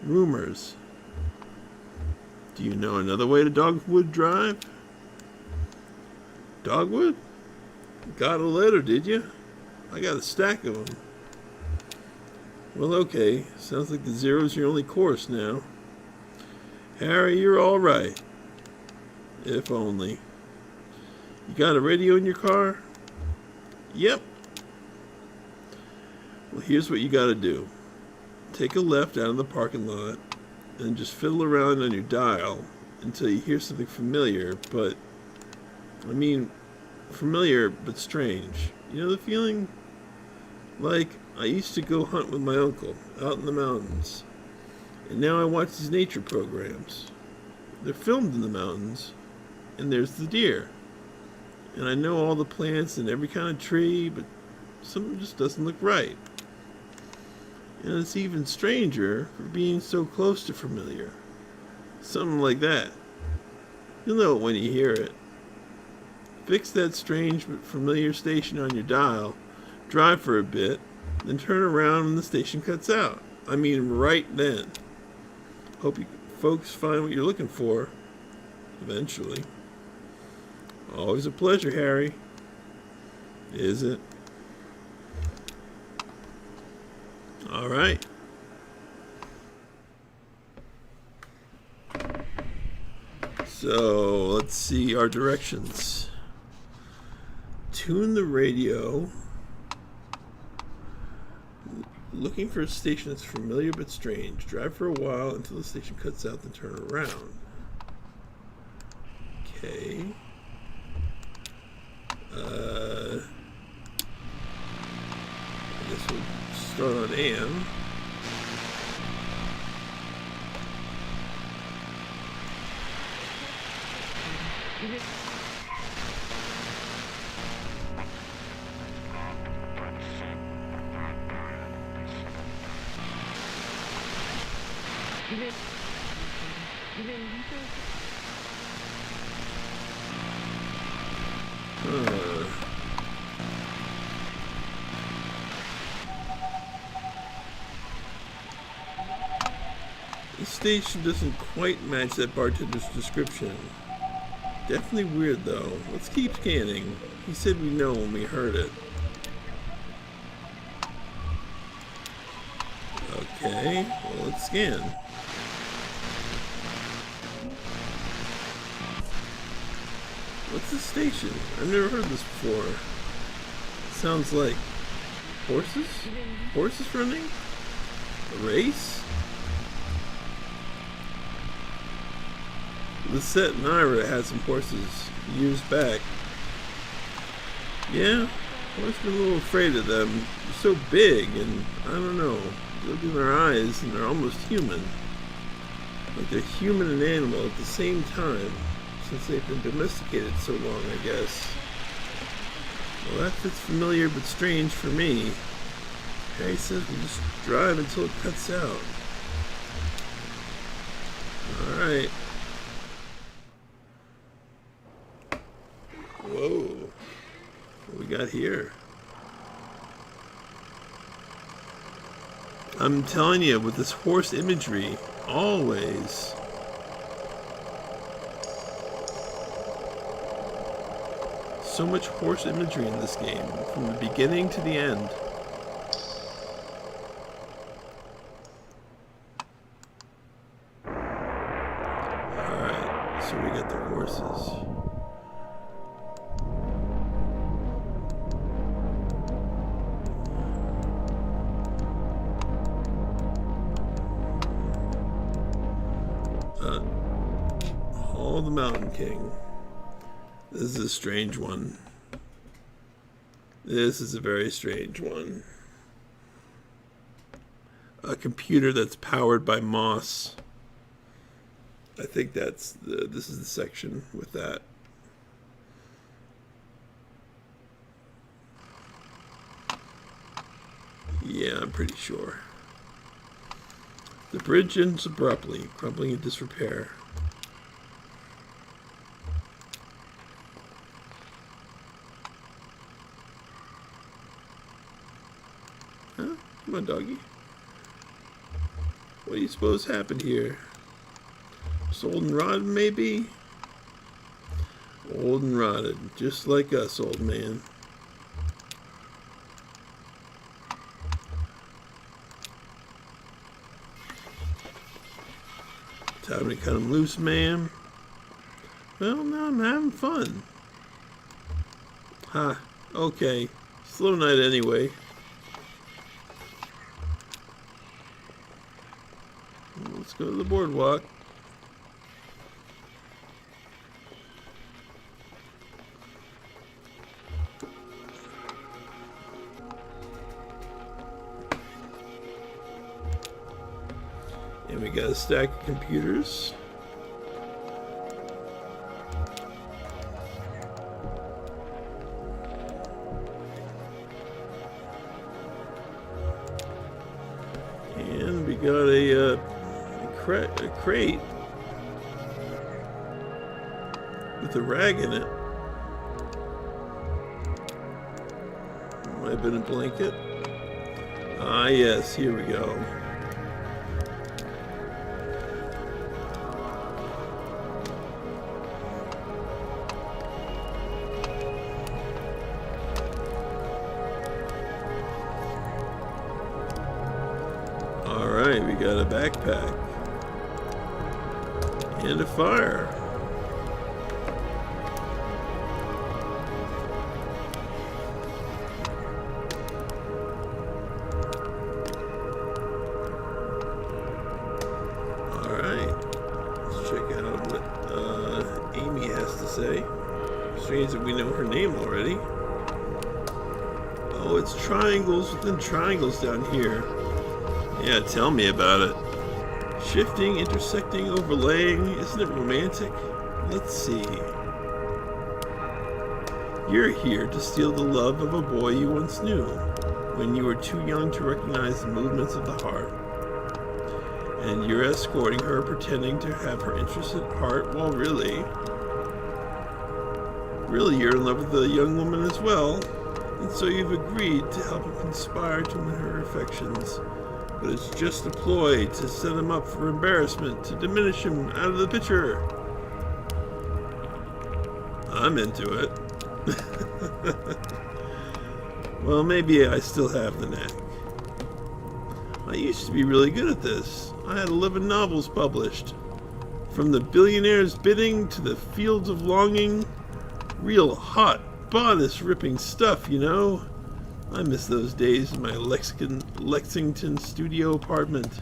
Rumors. Do you know another way to Dogwood Drive? Dogwood? Got a letter, did you? I got a stack of them. Well, okay. Sounds like the Zero's your only course now. Harry, you're all right. If only. You got a radio in your car? Yep. Well, here's what you gotta do. Take a left out of the parking lot and just fiddle around on your dial until you hear something familiar, but I mean familiar but strange. You know the feeling? Like, I used to go hunt with my uncle out in the mountains, and now I watch these nature programs. They're filmed in the mountains, and there's the deer. And I know all the plants and every kind of tree, but something just doesn't look right. And it's even stranger for being so close to familiar. Something like that. You'll know it when you hear it. Fix that strange but familiar station on your dial, drive for a bit, then turn around when the station cuts out. I mean right then. Hope you folks find what you're looking for eventually. Always a pleasure, Harry. Is it? All right. So let's see our directions. Tune the radio. Looking for a station that's familiar but strange. Drive for a while until the station cuts out, then turn around. Okay. I guess we'll start on AM. This station doesn't quite match that bartender's description. Definitely weird though. Let's keep scanning. He said we'd know when we heard it. Okay, well let's scan. What's this station? I've never heard this before. Sounds like horses? Horses running? A race? Lisette and Ira had some horses years back. Yeah, I've always been a little afraid of them. They're so big and, I don't know, you look in their eyes and they're almost human. Like they're human and animal at the same time, since they've been domesticated so long, I guess. Well, that fits familiar but strange for me. Harry says we'll just drive until it cuts out. Alright. Whoa. What we got here? I'm telling you, with this horse imagery, always. So much horse imagery in this game, from the beginning to the end. Alright, so we got the horses. Hall of the Mountain King. This is a strange one. This is a very strange one. A computer that's powered by moss. I think that's this is the section with that. Yeah, I'm pretty sure. The bridge ends abruptly, crumbling in disrepair. Huh? Come on, doggy. What do you suppose happened here? Sold and rotted, maybe? Old and rotted, just like us, old man. Time to cut him loose, ma'am. Well, now I'm having fun. Ha, okay. Slow night anyway. Let's go to the boardwalk. And we got a stack of computers. And we got a crate with a rag in it. Might have been a blanket. Ah, yes, here we go. Alright, we got a backpack and a fire. Alright, let's check out what Amy has to say. Strange that we know her name already. Oh, it's triangles within triangles down here. Yeah, tell me about it. Shifting, intersecting, overlaying. Isn't it romantic? Let's see. You're here to steal the love of a boy you once knew, when you were too young to recognize the movements of the heart. And you're escorting her, pretending to have her interest at heart, while really you're in love with the young woman as well. And so you've agreed to help him conspire to win her affections. But it's just a ploy to set him up for embarrassment, to diminish him out of the picture. I'm into it. Well, maybe I still have the knack. I used to be really good at this. I had 11 novels published. From The Billionaire's Bidding to The Fields of Longing. Real hot, bodice-ripping stuff, you know? I miss those days in my Lexington studio apartment.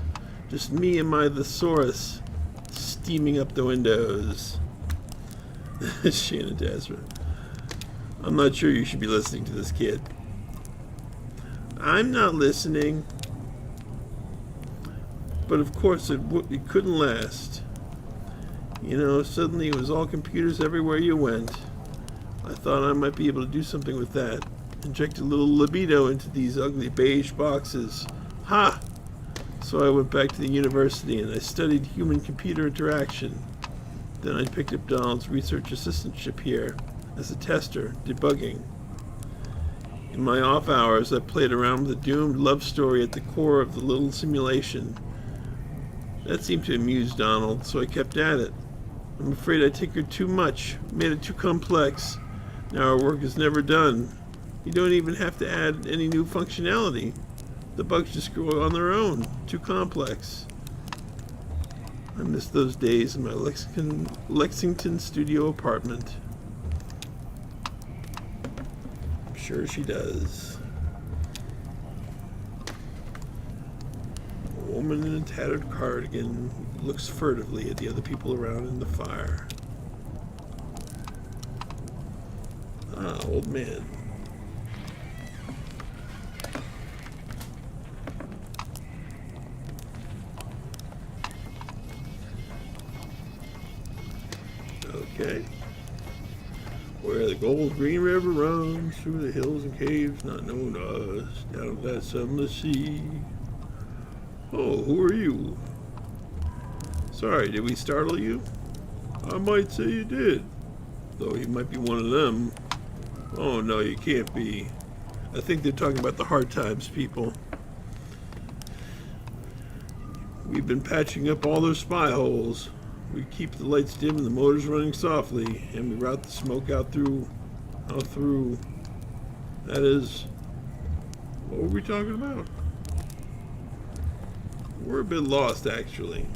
Just me and my thesaurus steaming up the windows. Shannon Dasmer. I'm not sure you should be listening to this kid. I'm not listening. But of course it couldn't last. You know, suddenly it was all computers everywhere you went. I thought I might be able to do something with that. Inject a little libido into these ugly beige boxes. Ha! So I went back to the university and I studied human-computer interaction. Then I picked up Donald's research assistantship here as a tester, debugging. In my off hours, I played around with a doomed love story at the core of the little simulation. That seemed to amuse Donald, so I kept at it. I'm afraid I tinkered too much, made it too complex. Now our work is never done. You don't even have to add any new functionality. The bugs just grow on their own. Too complex. I miss those days in my Lexington studio apartment. I'm sure she does. A woman in a tattered cardigan looks furtively at the other people around in the fire. Ah, old man. Okay. Where the gold green river runs through the hills and caves not known to us, down at that sunless sea. Oh, who are you? Sorry, did we startle you? I might say you did, though you might be one of them. Oh no, you can't be. I think they're talking about the hard times people. We've been patching up all their spy holes. We keep the lights dim and the motors running softly, and we route the smoke out through. That is, what were we talking about? We're a bit lost, actually.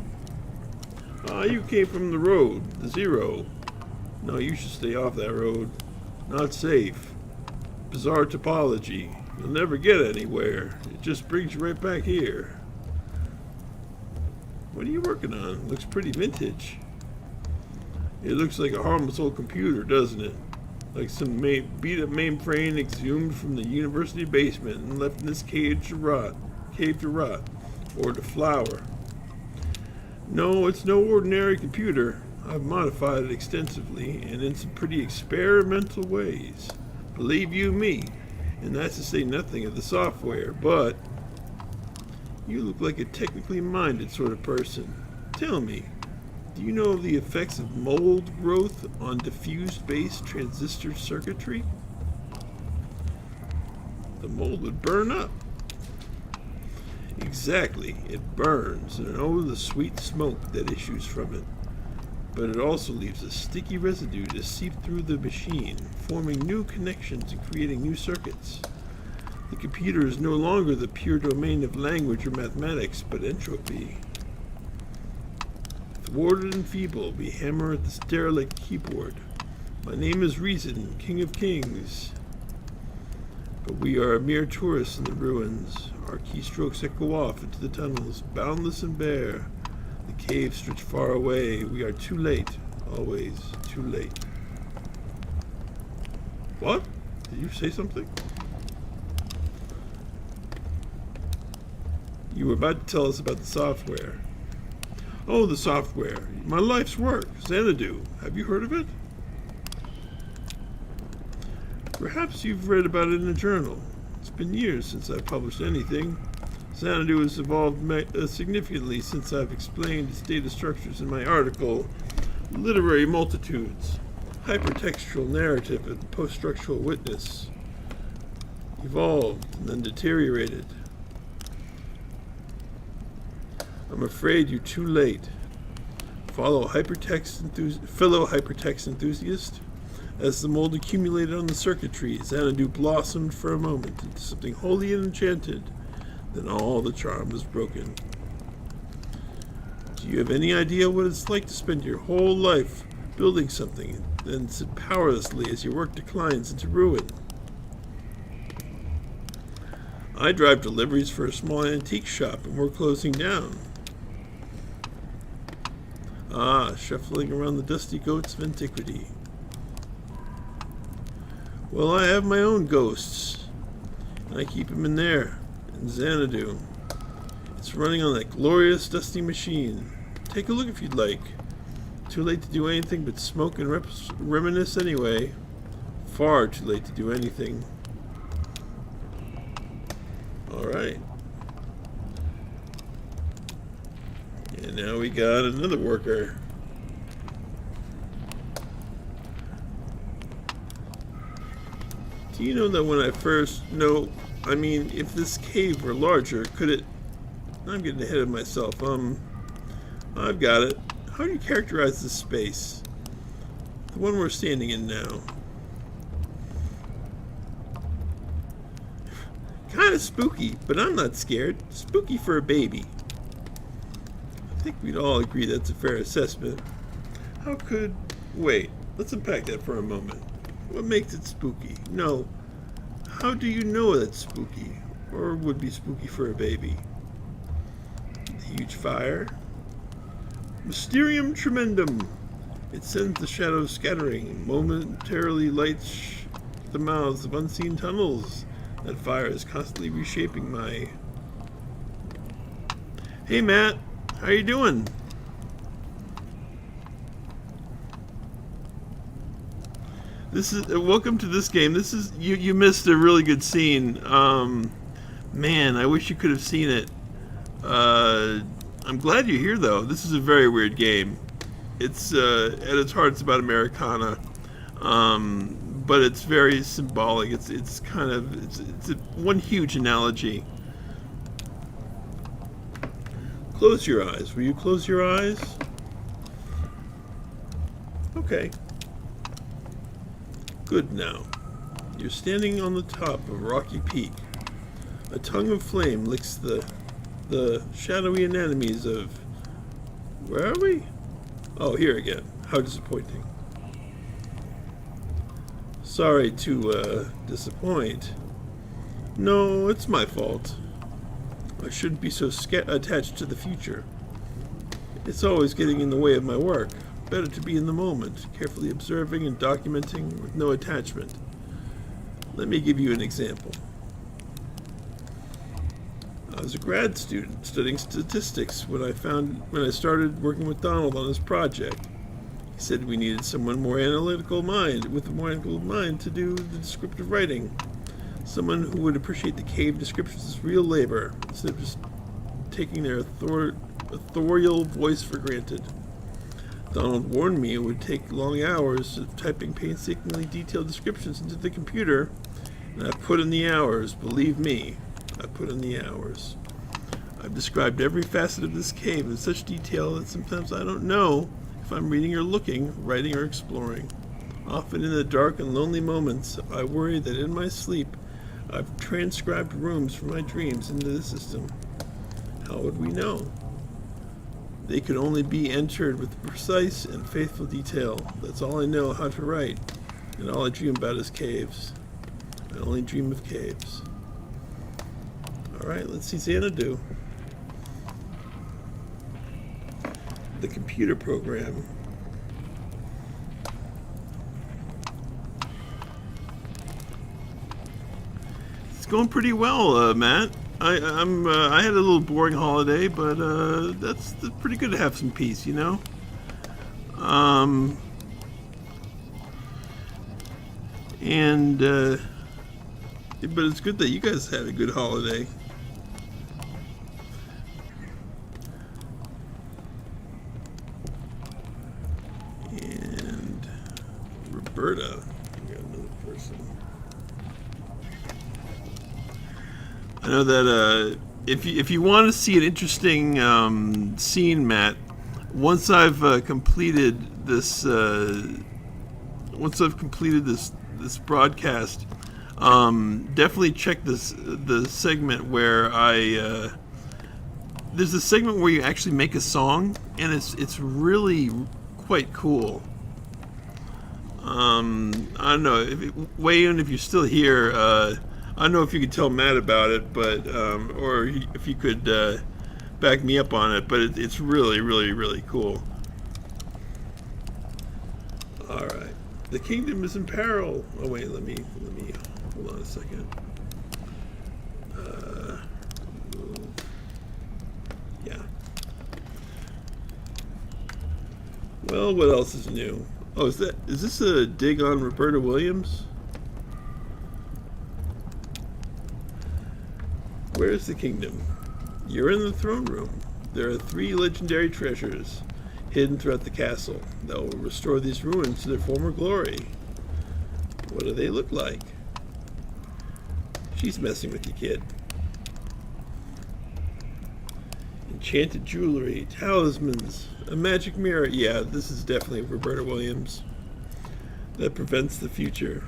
You came from the road, the zero. No, you should stay off that road. Not safe. Bizarre topology. You'll never get anywhere. It just brings you right back here. What are you working on? Looks pretty vintage. It looks like a harmless old computer, doesn't it? Like some beat-up mainframe exhumed from the university basement and left in this cave to rot, or to flower. No, it's no ordinary computer. I've modified it extensively and in some pretty experimental ways. Believe you me, and that's to say nothing of the software, but you look like a technically minded sort of person. Tell me, do you know of the effects of mold growth on diffuse-based transistor circuitry? The mold would burn up. Exactly, it burns, and oh, the sweet smoke that issues from it. But it also leaves a sticky residue to seep through the machine, forming new connections and creating new circuits. The computer is no longer the pure domain of language or mathematics, but entropy. Thwarted and feeble, we hammer at the derelict keyboard. My name is Reason, King of Kings. But we are mere tourists in the ruins. Our keystrokes echo off into the tunnels, boundless and bare. The caves stretch far away. We are too late. Always too late. What? Did you say something? You were about to tell us about the software. Oh, the software. My life's work. Xanadu. Have you heard of it? Perhaps you've read about it in a journal. It's been years since I've published anything. Xanadu has evolved significantly since I've explained its data structures in my article, Literary Multitudes, Hypertextual Narrative and Post-Structural Witness. Evolved and then deteriorated. I'm afraid you're too late. Fellow hypertext enthusiast. As the mold accumulated on the circuitry, Xanadu blossomed for a moment into something holy and enchanted. Then all the charm was broken. Do you have any idea what it's like to spend your whole life building something and then sit powerlessly as your work declines into ruin? I drive deliveries for a small antique shop and we're closing down. Ah, shuffling around the dusty goats of antiquity. Well, I have my own ghosts, and I keep them in there, in Xanadu. It's running on that glorious dusty machine. Take a look if you'd like. Too late to do anything but smoke and reminisce anyway. Far too late to do anything. Alright. And now we got another worker. Do you know that when I first if this cave were larger, could it... I'm getting ahead of myself. I've got it. How do you characterize this space? The one we're standing in now. Kind of spooky, but I'm not scared. Spooky for a baby. I think we'd all agree that's a fair assessment. Wait, let's unpack that for a moment. What makes it spooky? No. How do you know that's spooky? Or would be spooky for a baby? The huge fire? Mysterium tremendum. It sends the shadows scattering, momentarily lights the mouths of unseen tunnels. That fire is constantly reshaping my... Hey Matt, how you doing? This is welcome to this game. This is you missed a really good scene. Man, I wish you could have seen it. I'm glad you're here though. This is a very weird game. It's at its heart it's about Americana. But it's very symbolic. It's one huge analogy. Close your eyes. Will you close your eyes? Okay. Good now. You're standing on the top of a rocky peak. A tongue of flame licks the shadowy anemones of... Where are we? Oh, here again. How disappointing. Sorry to disappoint. No, it's my fault. I shouldn't be so attached to the future. It's always getting in the way of my work. Better to be in the moment, carefully observing and documenting with no attachment. Let me give you an example. I was a grad student studying statistics when I started working with Donald on his project. He said we needed someone with a more analytical mind to do the descriptive writing. Someone who would appreciate the cave descriptions as real labor, instead of just taking their authorial voice for granted. Donald warned me it would take long hours of typing painstakingly detailed descriptions into the computer, and I put in the hours, believe me, I put in the hours. I've described every facet of this cave in such detail that sometimes I don't know if I'm reading or looking, writing or exploring. Often in the dark and lonely moments, I worry that in my sleep, I've transcribed rooms from my dreams into the system. How would we know? They could only be entered with precise and faithful detail. That's all I know how to write, and all I dream about is caves. I only dream of caves. Alright, let's see Xanadu. The computer program. It's going pretty well, Matt. I had a little boring holiday, but that's pretty good to have some peace, you know. But it's good that you guys had a good holiday. And Roberta, we got another person. I know that if you want to see an interesting scene, Matt, once I've completed this this broadcast, definitely check the segment where there's a segment where you actually make a song, and it's really quite cool. I don't know, weigh in if you're still here. I don't know if you could tell Matt about it, but or if you could back me up on it. But it's really, really, really cool. All right, the kingdom is in peril. Oh wait, let me hold on a second. Yeah. Well, what else is new? Oh, is this a dig on Roberta Williams? Where is the kingdom? You're in the throne room. There are 3 legendary treasures hidden throughout the castle that will restore these ruins to their former glory. What do they look like? She's messing with you, kid. Enchanted jewelry, talismans, a magic mirror. Yeah, this is definitely Roberta Williams. That prevents the future.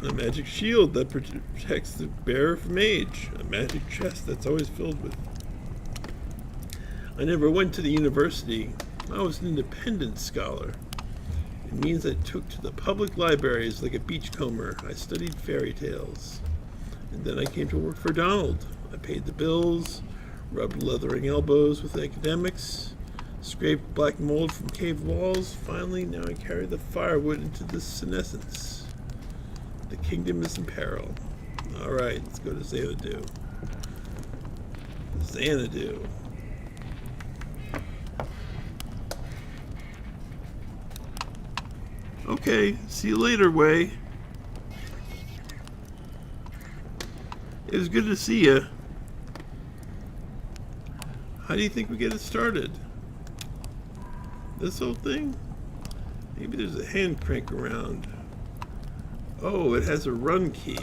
A magic shield that protects the bearer from age. A magic chest that's always filled with. I never went to the university. I was an independent scholar. It means I took to the public libraries like a beachcomber. I studied fairy tales. And then I came to work for Donald. I paid the bills, rubbed leathering elbows with academics, scraped black mold from cave walls. Finally, now I carry the firewood into the senescence. The kingdom is in peril. Alright, let's go to Xanadu. Xanadu. Okay, see you later, Way. It was good to see you. How do you think we get it started? This whole thing? Maybe there's a hand crank around. Oh, it has a run key.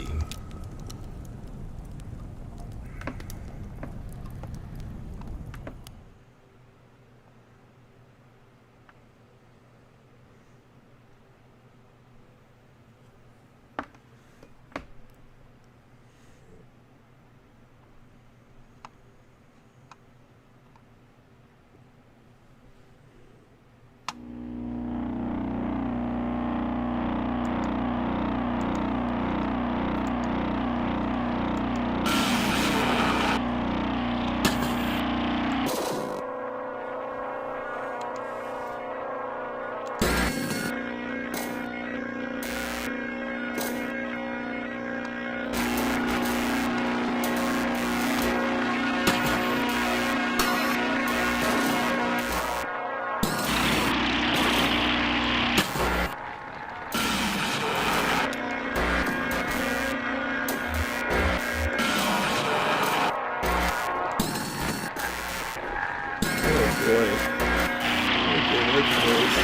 boy. Okay, that's nice.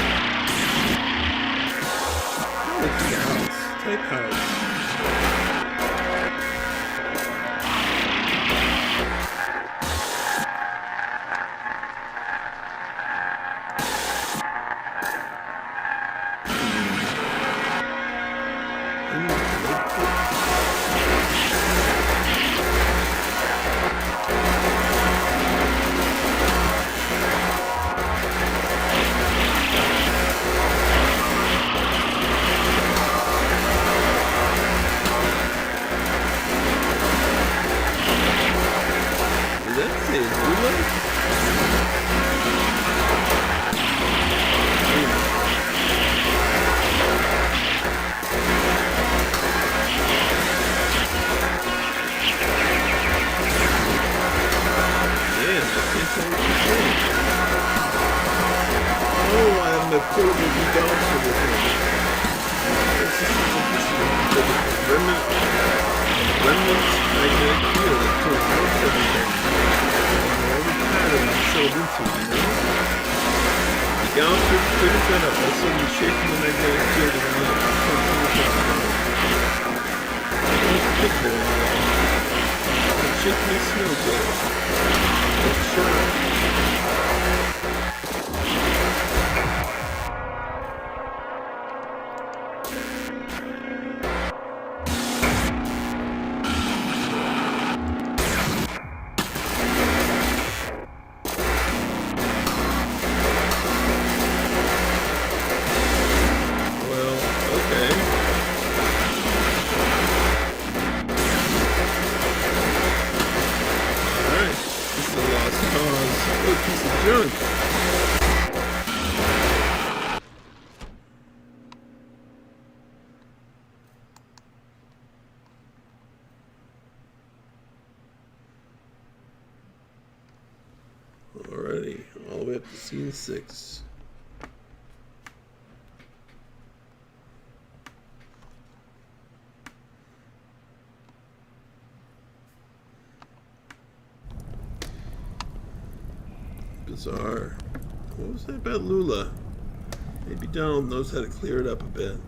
It's a house. Type house. Alrighty, all the way up to scene 6. Bizarre. What was that about Lula? Maybe Donald knows how to clear it up a bit.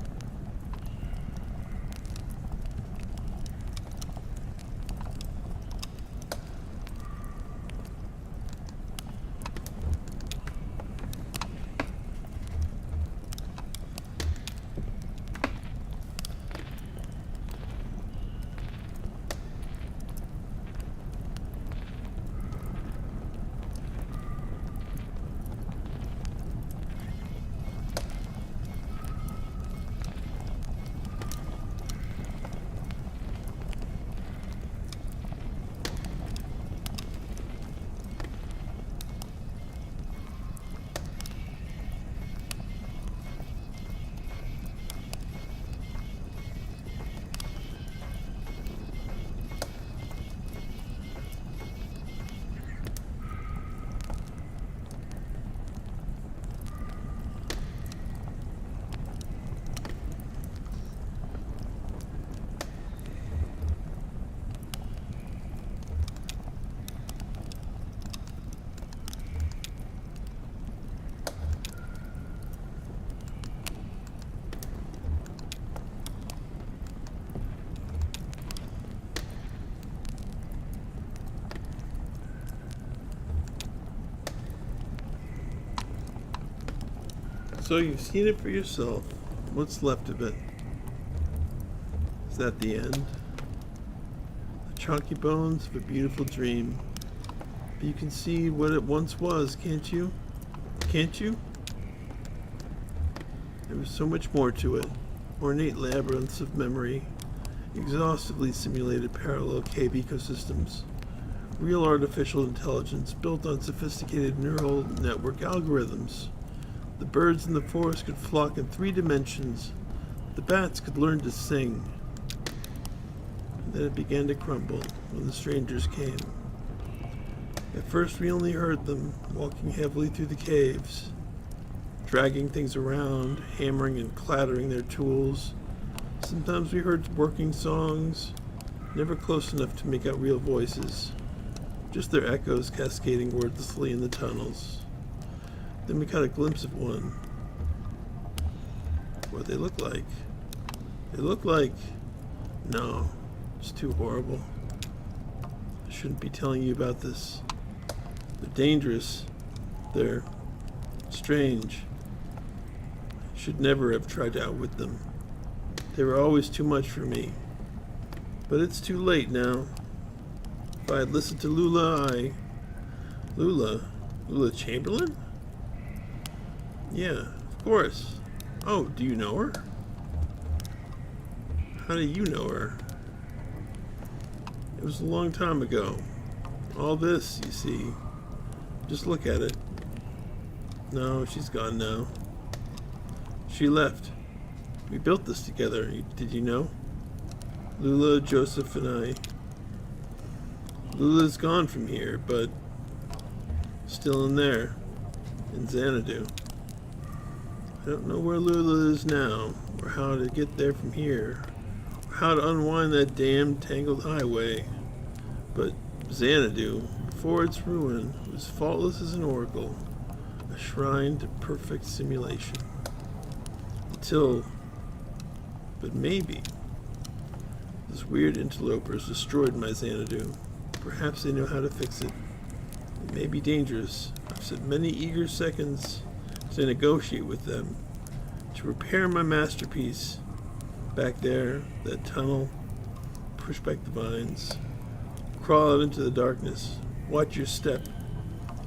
So you've seen it for yourself. What's left of it? Is that the end? The chunky bones of a beautiful dream. But you can see what it once was, can't you? Can't you? There was so much more to it. Ornate labyrinths of memory, exhaustively simulated parallel cave ecosystems, real artificial intelligence built on sophisticated neural network algorithms. The birds in the forest could flock in 3 dimensions. The bats could learn to sing. And then it began to crumble when the strangers came. At first we only heard them, walking heavily through the caves, dragging things around, hammering and clattering their tools. Sometimes we heard working songs, never close enough to make out real voices, just their echoes cascading wordlessly in the tunnels. Then we caught a glimpse of one. What they look like. They look like... No, it's too horrible. I shouldn't be telling you about this. They're dangerous. They're strange. I should never have tried to outwit them. They were always too much for me. But it's too late now. If I had listened to Lula, Lula Chamberlain? Yeah, of course. Oh, do you know her? How do you know her? It was a long time ago. All this, you see. Just look at it. No, she's gone now. She left. We built this together. Did you know? Lula, Joseph, and I. Lula's gone from here, but still in there, in Xanadu. I don't know where Lula is now, or how to get there from here, or how to unwind that damn tangled highway. But Xanadu, before its ruin, was faultless as an oracle, a shrine to perfect simulation. But maybe, those weird interlopers destroyed my Xanadu. Perhaps they know how to fix it. It may be dangerous. I've spent many eager seconds to negotiate with them, to repair my masterpiece. Back there, that tunnel, push back the vines, crawl out into the darkness. Watch your step.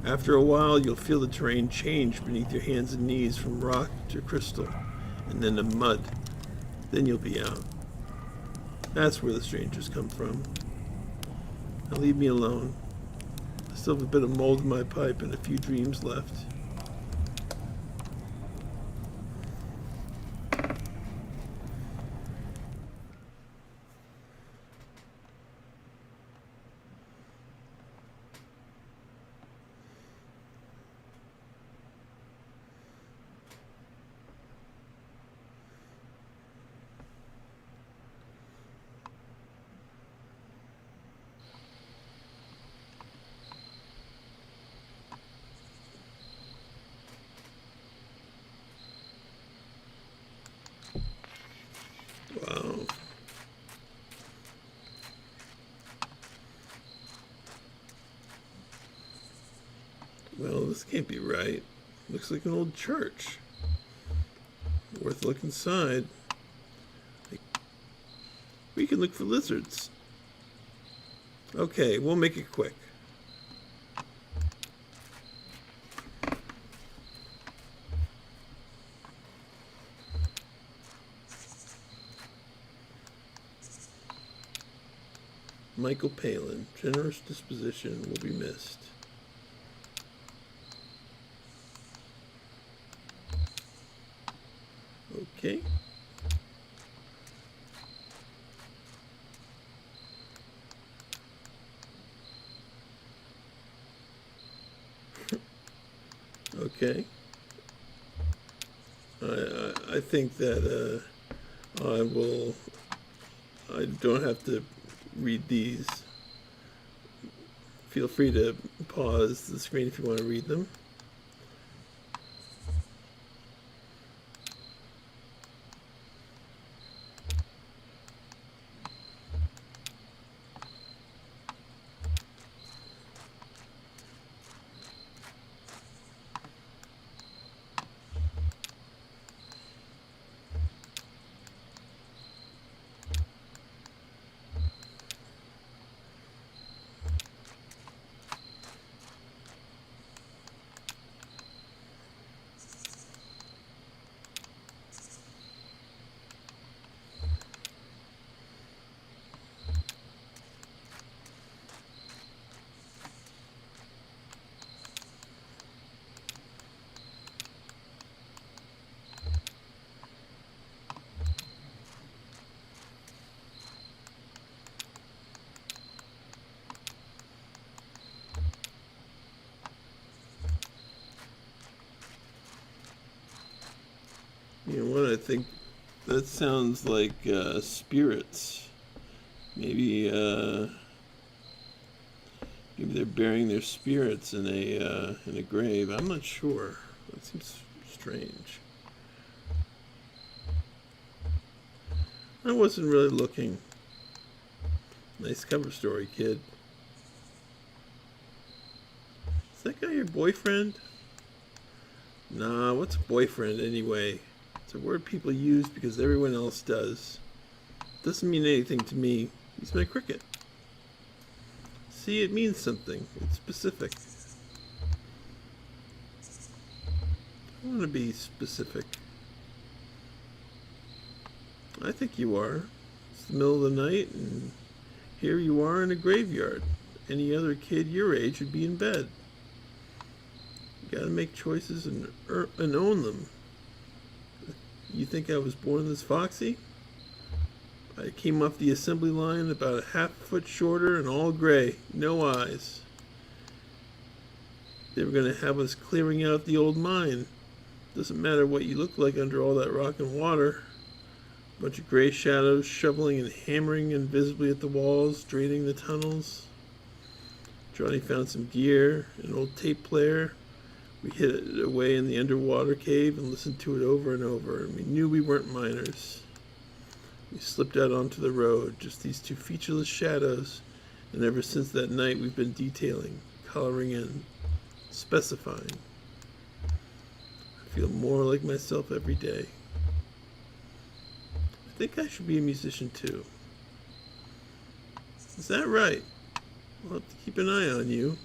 After a while, you'll feel the terrain change beneath your hands and knees from rock to crystal, and then to mud. Then you'll be out. That's where the strangers come from. Now leave me alone. I still have a bit of mold in my pipe and a few dreams left. Wow. Well, this can't be right. Looks like an old church. Worth a look inside. We can look for lizards. Okay, we'll make it quick. Michael Palin, generous disposition will be missed. Okay. Okay. I think that I don't have to read these. Feel free to pause the screen if you want to read them. You know what? I think that sounds like spirits. Maybe maybe they're burying their spirits in a grave. I'm not sure. That seems strange. I wasn't really looking. Nice cover story, kid. Is that guy your boyfriend? Nah, what's a boyfriend anyway? It's a word people use because everyone else does. It doesn't mean anything to me. He's my cricket. See, it means something. It's specific. I want to be specific. I think you are. It's the middle of the night, and here you are in a graveyard. Any other kid your age would be in bed. You gotta make choices and own them. You think I was born this foxy? I came off the assembly line about a half foot shorter and all gray, no eyes. They were gonna have us clearing out the old mine. Doesn't matter what you look like under all that rock and water. Bunch of gray shadows shoveling and hammering invisibly at the walls, draining the tunnels. Johnny found some gear, an old tape player. We hid it away in the underwater cave and listened to it over and over, and we knew we weren't miners. We slipped out onto the road, just these two featureless shadows, and ever since that night we've been detailing, coloring in, specifying. I feel more like myself every day. I think I should be a musician too. Is that right? I'll have to keep an eye on you.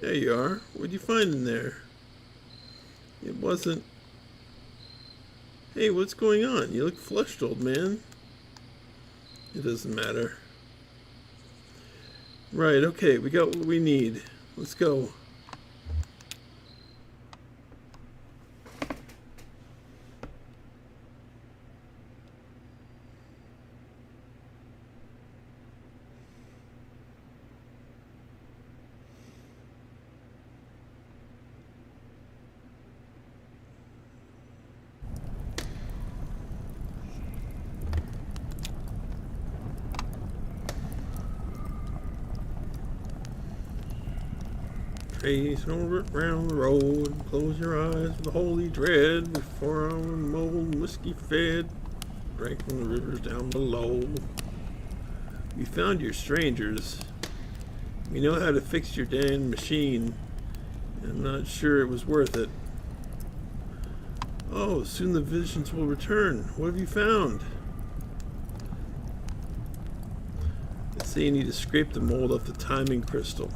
There you are. What'd you find in there? It wasn't... Hey, what's going on? You look flushed, old man. It doesn't matter. Right, okay, we got what we need. Let's go. Face over round the road, close your eyes with a holy dread, before our old whiskey fed, drank from the rivers down below. We found your strangers. We know how to fix your damn machine. I'm not sure it was worth it. Oh, soon the visions will return. What have you found? They say you need to scrape the mold off the timing crystal.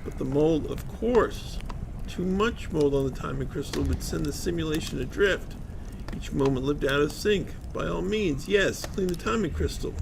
But the mold, of course. Too much mold on the timing crystal would send the simulation adrift. Each moment lived out of sync. By all means, yes, clean the timing crystal.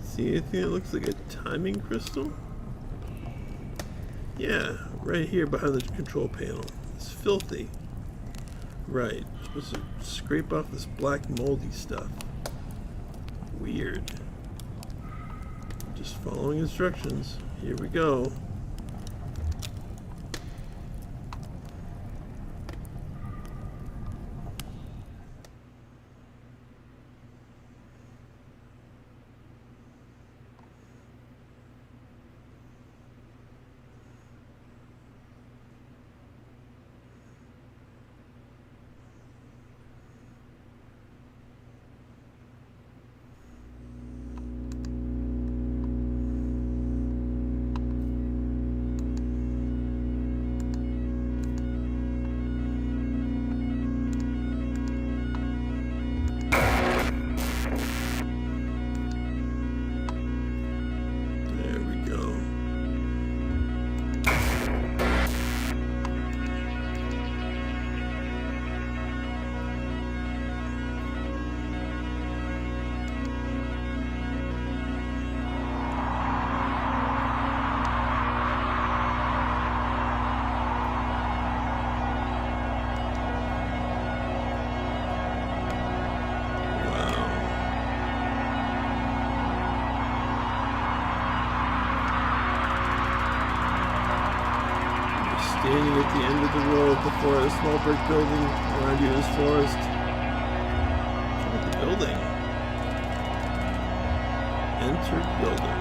See anything that looks like a timing crystal? Yeah, right here behind the control panel. It's filthy. Right, supposed to scrape off this black moldy stuff. Weird. Just following instructions. Here we go. Standing at the end of the road before a small brick building. Around you is forest. Look at the building. Enter building.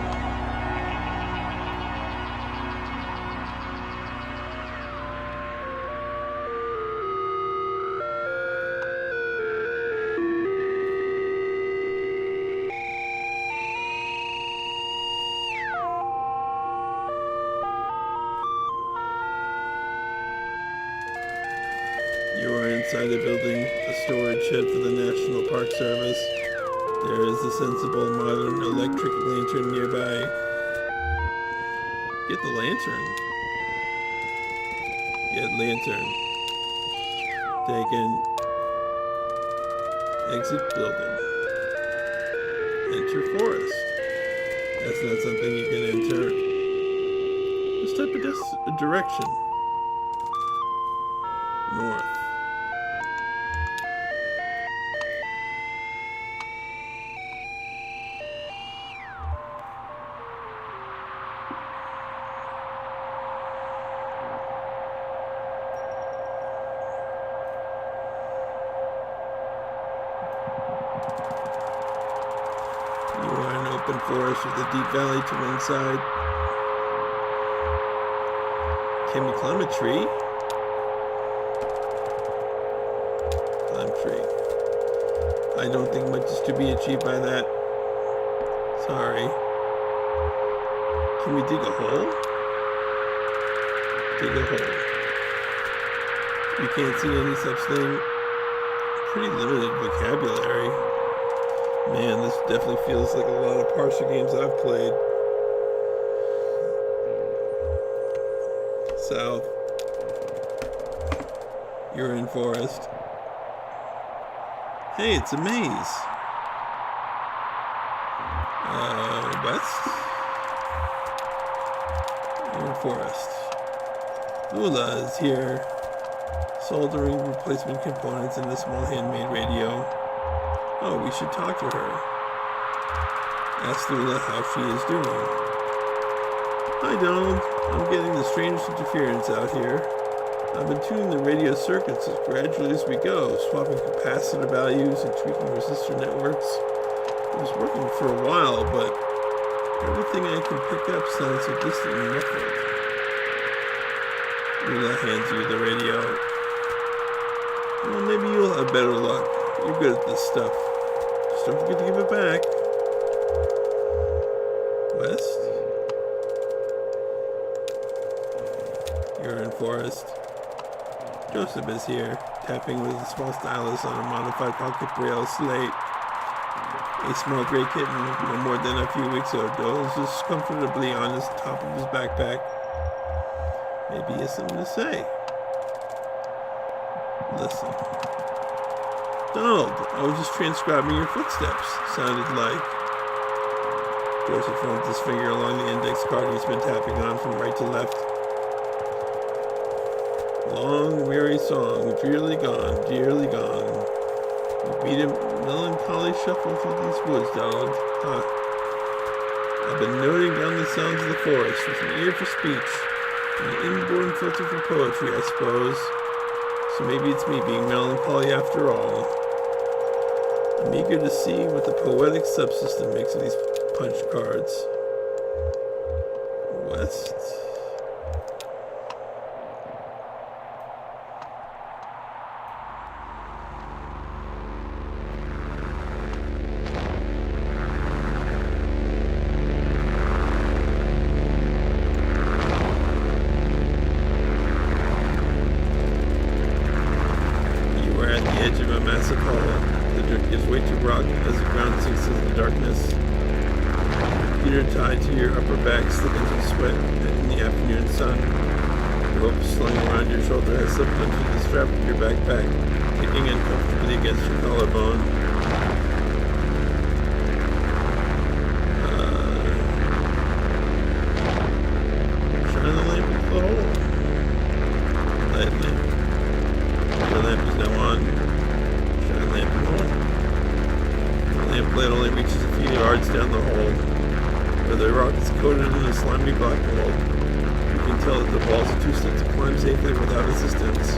You are inside a building, a storage shed for the National Park Service. There is a sensible modern electric lantern nearby. Get the lantern. Get lantern. Taken. Exit building. Enter forest. That's not something you can enter. This type of direction. North. You are in open forest with a deep valley to one side. Can we climb a tree? Climb tree. I don't think much is to be achieved by that. Sorry. Can we dig a hole? Dig a hole. You can't see any such thing. Pretty limited vocabulary. Man, this definitely feels like a lot of parser games I've played. South. You're in forest. Hey, it's a maze. West. You're in forest. Lula is here, soldering replacement components in the small handmade radio. Oh, we should talk to her. Ask Lula how she is doing. Hi, Donald. I'm getting the strangest interference out here. I've been tuning the radio circuits as gradually as we go, swapping capacitor values and tweaking resistor networks. It was working for a while, but everything I can pick up sounds so distant and muffled. Lula hands you the radio. Well, maybe you'll have better luck. You're good at this stuff. Just don't forget to give it back. West. You're in forest. Joseph is here, tapping with a small stylus on a modified pocket braille slate. A small gray kitten, no more than a few weeks old, dozes comfortably on the top of his backpack. Maybe he has something to say. Listen. Donald, I was just transcribing your footsteps, sounded like. Joseph runs his finger along the index card he's been tapping on from right to left. Long, weary song, dearly gone, dearly gone. You beat a melancholy shuffle through these woods, Donald. Huh. I've been noting down the sounds of the forest with an ear for speech and an inborn filter for poetry, I suppose. So maybe it's me being melancholy after all. I'm eager to see what the poetic subsystem makes of these punch cards. West. Tied to your upper back, slipping through sweat in the afternoon sun. The rope slung around your shoulder has slipped into the strap of your backpack, kicking uncomfortably against your collarbone. Shine the lamp into the hole. Light lamp. The lamp is now on. Shine the lamp in the hole. The lamp light only reaches a few yards down the hole. The rock is coated in a slimy black mold. You can tell that the walls are too stiff to climb safely without assistance.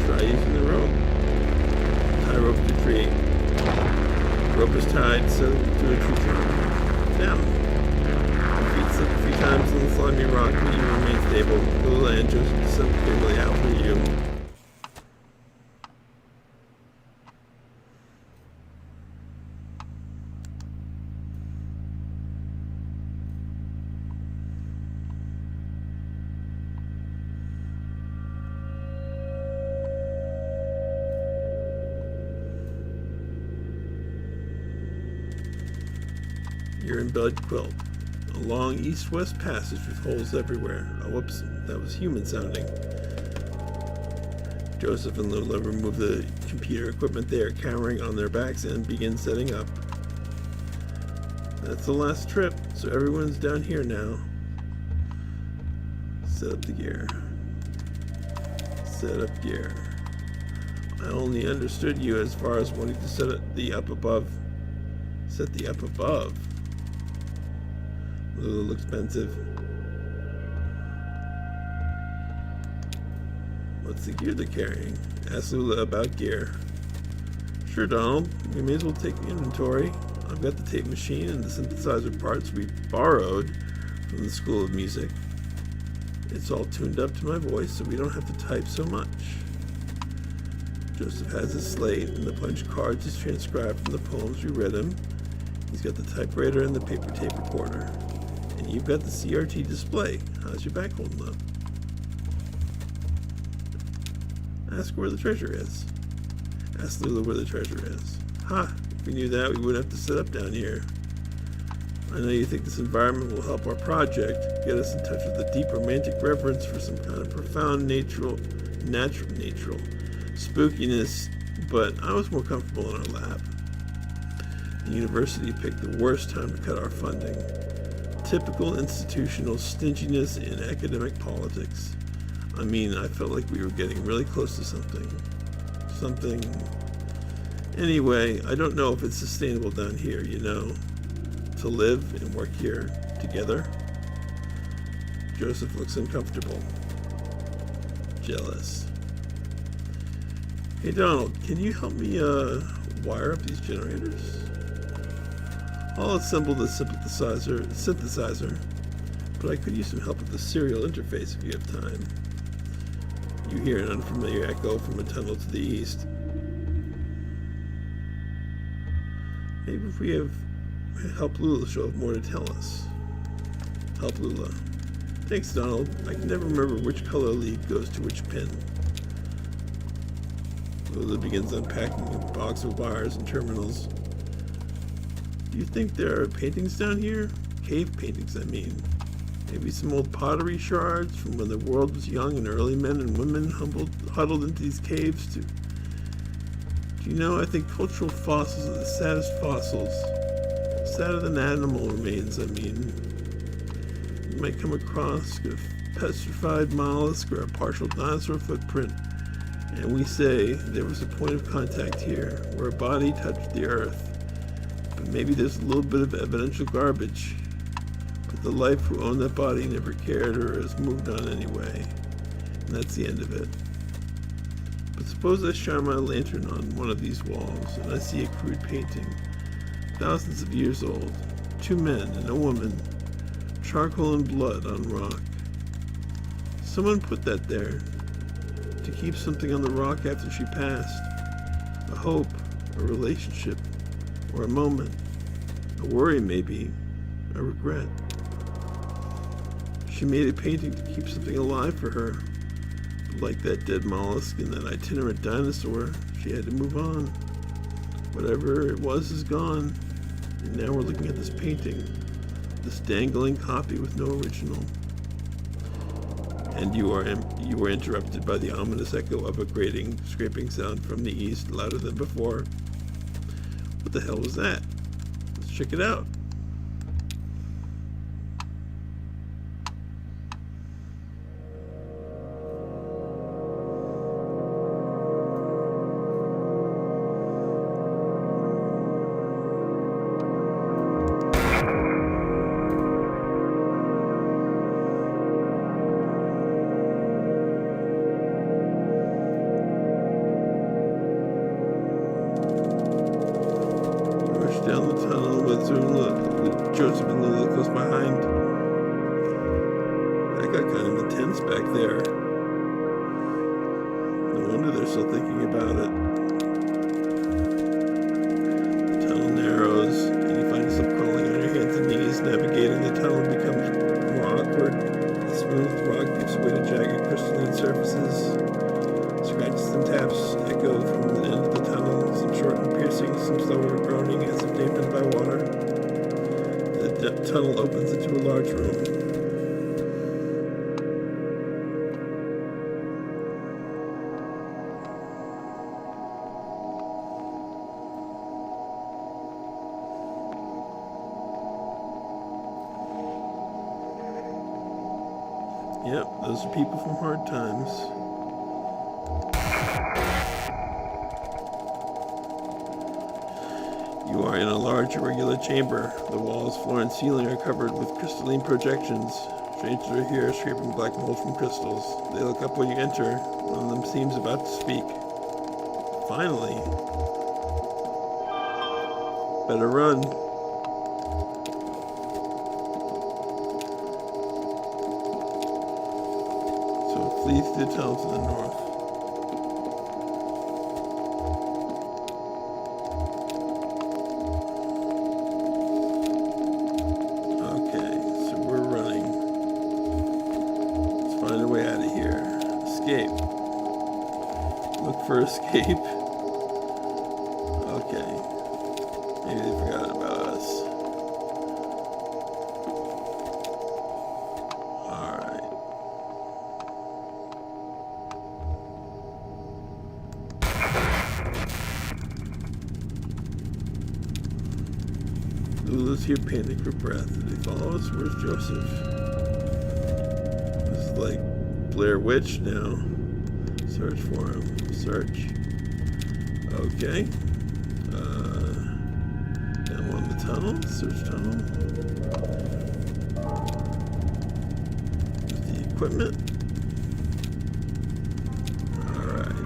Try using the rope. Tie rope to the tree. Rope is tied so to a tree trunk. Down. Feet slip a few times on the slimy rock, but you remain stable. Lula and Joseph descend clearly out for you. You're in Bud Quilt, a long east-west passage with holes everywhere. Oh, whoops, that was human sounding. Joseph and Lula remove the computer equipment they are carrying on their backs and begin setting up. That's the last trip, so everyone's down here now. Set up the gear. Set up gear. I only understood you as far as wanting to set the up above. Set the up above. Lula looks pensive. What's the gear they're carrying? Ask Lula about gear. Sure, Donald. We may as well take inventory. I've got the tape machine and the synthesizer parts we borrowed from the School of Music. It's all tuned up to my voice, so we don't have to type so much. Joseph has his slate, and the punch cards is transcribed from the poems we read him. He's got the typewriter and the paper tape recorder. And you've got the CRT display. How's your back holding up? Ask where the treasure is. Ask Lula where the treasure is. Ha! If we knew that, we wouldn't have to sit up down here. I know you think this environment will help our project, get us in touch with a deep romantic reverence for some kind of profound natural spookiness, but I was more comfortable in our lab. The university picked the worst time to cut our funding. Typical institutional stinginess in academic politics. I mean, I felt like we were getting really close to something. Anyway, I don't know if it's sustainable down here, you know, to live and work here together. Joseph looks uncomfortable. Jealous. Hey Donald, can you help me wire up these generators? I'll assemble the synthesizer, but I could use some help with the serial interface if you have time. You hear an unfamiliar echo from a tunnel to the east. Maybe if we help Lula, she'll have more to tell us. Help Lula. Thanks, Donald. I can never remember which color lead goes to which pin. Lula begins unpacking a box of wires and terminals. Do you think there are paintings down here? Cave paintings, I mean. Maybe some old pottery shards from when the world was young and early men and women huddled into these caves to... Do you know, I think cultural fossils are the saddest fossils. Sadder than animal remains, I mean. You might come across a petrified mollusk or a partial dinosaur footprint, and we say there was a point of contact here where a body touched the earth. But maybe there's a little bit of evidential garbage. But the life who owned that body never cared or has moved on anyway. And that's the end of it. But suppose I shine my lantern on one of these walls and I see a crude painting, thousands of years old, 2 men and a woman, charcoal and blood on rock. Someone put that there to keep something on the rock after she passed. A hope, a relationship, or a moment, a worry maybe, a regret. She made a painting to keep something alive for her. But like that dead mollusk and that itinerant dinosaur, she had to move on. Whatever it was is gone, and now we're looking at this painting, this dangling copy with no original. And you were interrupted by the ominous echo of a grating, scraping sound from the east, louder than before. What the hell was that? Let's check it out. with Joseph and Lula close behind. That got kind of intense back there. No wonder they're still thinking about it. The tunnel narrows, and you find yourself crawling on your hands and knees. Navigating the tunnel becomes more awkward. The smooth rock gives way to jagged crystalline surfaces. Scratches and taps echo from the end of the tunnel, some short and piercing, some slower groaning as if dampened by water. The tunnel opens into a large room. Yep, those are people from Hard Times. You are in a large irregular chamber. The walls, floor, and ceiling are covered with crystalline projections. Strangers are here, scraping black mold from crystals. They look up when you enter. One of them seems about to speak. Finally. Better run. So flee through the tunnel to the north. For escape. Okay. Maybe they forgot about us. Alright. Lula's here panting for breath. Did they follow us? Where's Joseph? This is like Blair Witch now. Search for him. Search. Okay. Down one of the tunnel. Search tunnel. There's the equipment. Alright.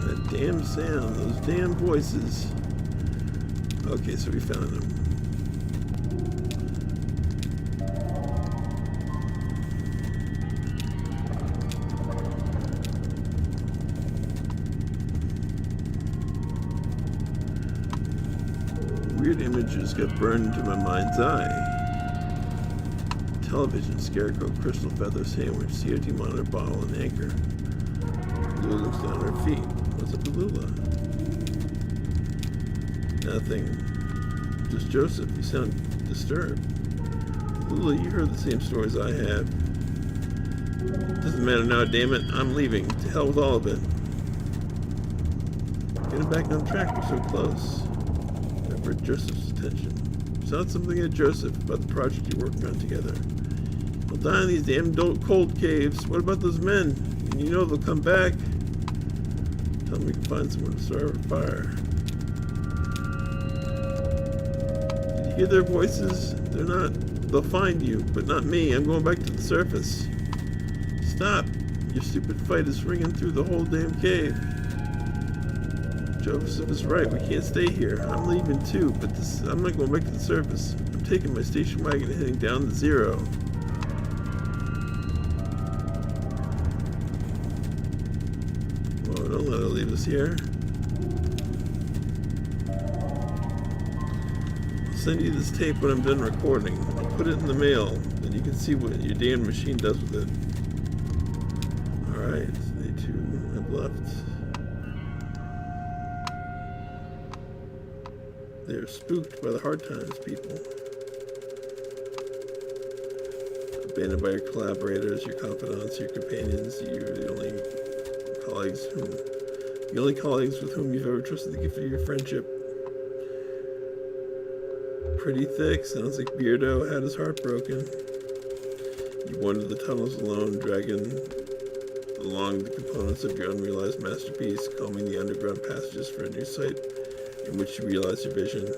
That damn sound. Those damn voices. Okay, so we found them. Weird images got burned into my mind's eye. Television, scarecrow, crystal feather sandwich, CRT monitor, bottle, and anchor. Lula looks down at her feet. What's up with Lula? Nothing. Just Joseph. You sound disturbed. Lula, you heard the same stories I have. Doesn't matter now, damn it. I'm leaving. To hell with all of it. Getting back on track. We're so close. For Joseph's attention. Sound something at Joseph about the project you're working on together. We'll die in these damn cold caves. What about those men? And you know they'll come back. Tell them we can find someone to start a fire. Did you hear their voices? They'll find you, but not me. I'm going back to the surface. Stop. Your stupid fight is ringing through the whole damn cave. Joseph is right. We can't stay here. I'm leaving too, but I'm not going back to the surface. I'm taking my station wagon and heading down to zero. Whoa, don't let her leave us here. I'll send you this tape when I'm done recording. I'll put it in the mail, and you can see what your damn machine does with it. Alright, they two have left. They're spooked by the Hard Times people. Abandoned by your collaborators, your confidants, your companions. You're the only colleagues with whom you've ever trusted the gift of your friendship. Pretty thick. Sounds like Beardo had his heart broken. You wander the tunnels alone, dragging along the components of your unrealized masterpiece, combing the underground passages for a new site in which you realize your vision.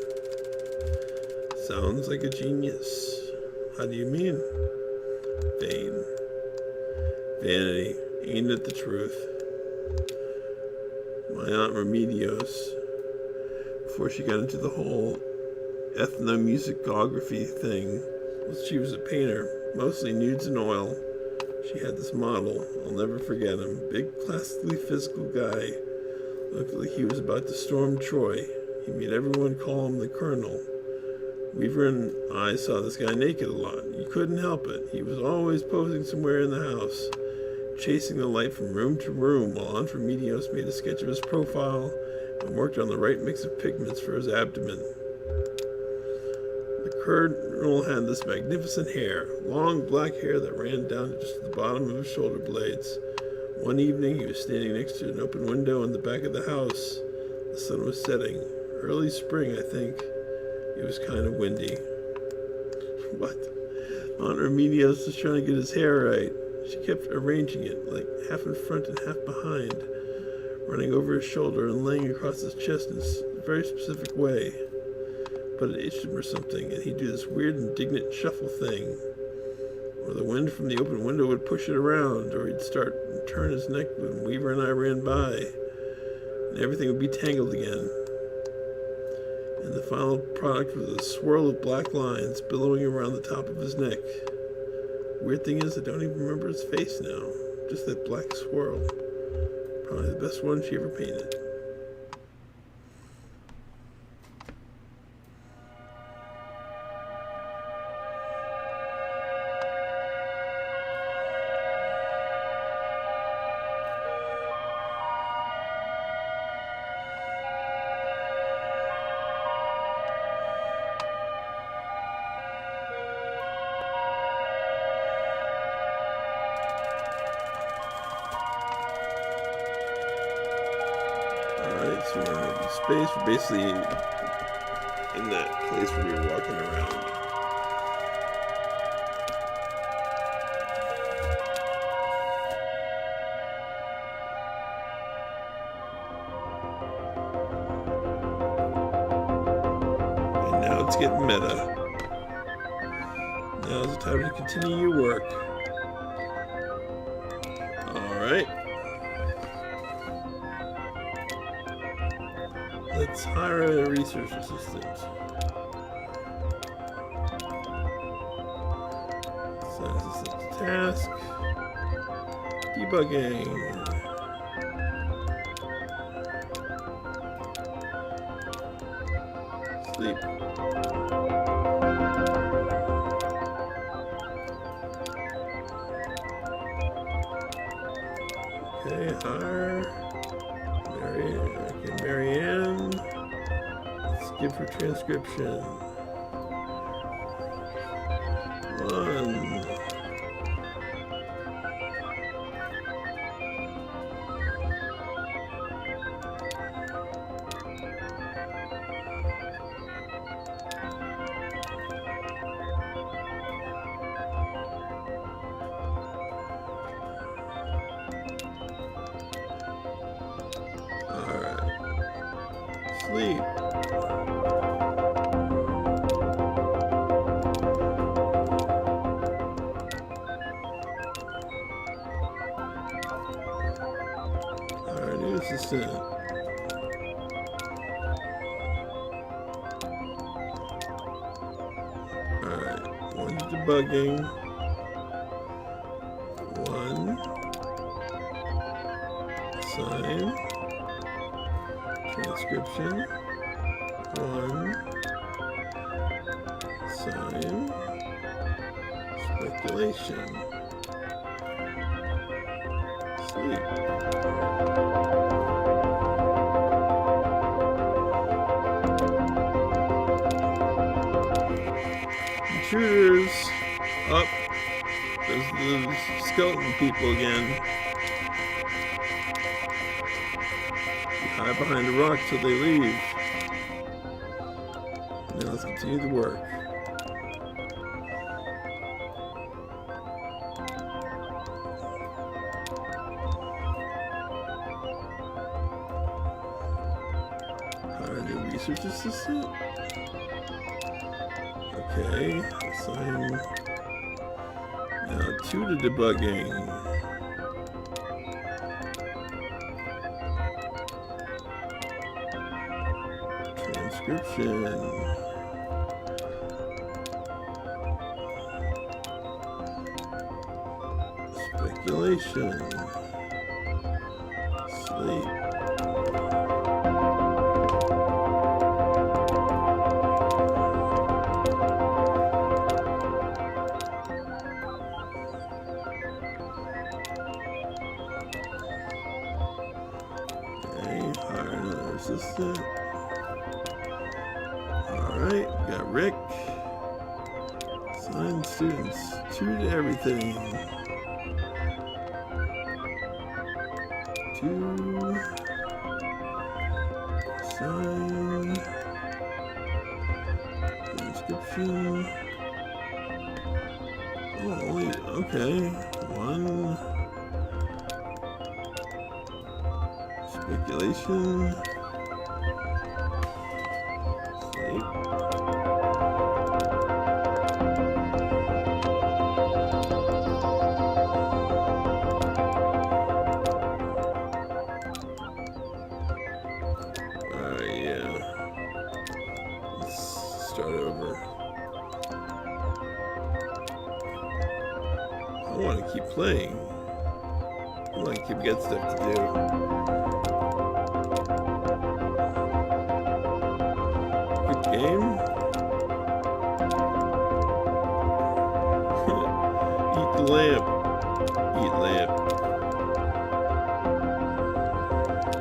Sounds like a genius. How do you mean? Vain. Vanity, aimed at the truth. My Aunt Remedios, before she got into the hole ethnomusicography thing. Well, she was a painter, mostly nudes and oil. She had this model. I'll never forget him. Big, classically physical guy. Looked like he was about to storm Troy. He made everyone call him the Colonel. Weaver and I saw this guy naked a lot. You couldn't help it. He was always posing somewhere in the house, chasing the light from room to room, while Anfromedios made a sketch of his profile and worked on the right mix of pigments for his abdomen. The Colonel had this magnificent hair, long black hair that ran down to just the bottom of his shoulder blades. One evening, he was standing next to an open window in the back of the house. The sun was setting. Early spring, I think. It was kind of windy. What? Aunt Remedios was trying to get his hair right. She kept arranging it, like half in front and half behind, running over his shoulder and laying across his chest in a very specific way. But it itched him or something, and he'd do this weird, indignant shuffle thing. Or the wind from the open window would push it around, or he'd start and turn his neck when Weaver and I ran by, and everything would be tangled again. And the final product was a swirl of black lines billowing around the top of his neck. Weird thing is, I don't even remember his face now. Just that black swirl. Probably the best one she ever painted. So we're in the space, we're basically in that place where we were walking around. And now it's getting meta. Now's the time to continue your work. Alright. Let's hire a research assistant. Assign assistant to task. Debugging. Sleep. Okay, hire. Marianne. Let's give her transcription. 1. Sleep. Our new assistant. Alright, 1 debugging. 1 sign. Transcription. 1 sign. Speculation. Sleep. Intruders. Up. There's the skeleton people again. Hide behind a rock till they leave. Now let's continue the work. Hire a new research assistant. Okay, assign now 2 to debugging. Transcription. Speculation. Sleep. Okay, hire another assistant. Alright, got Rick. Assign students 2 to everything. 2. Assign. Inscription. Oh, only, okay. 1. Speculation. Sleep. Alright, yeah. Let's start over. I want to keep playing. I want to keep getting stuff to do. Good game. Eat the lamp. Eat lamp.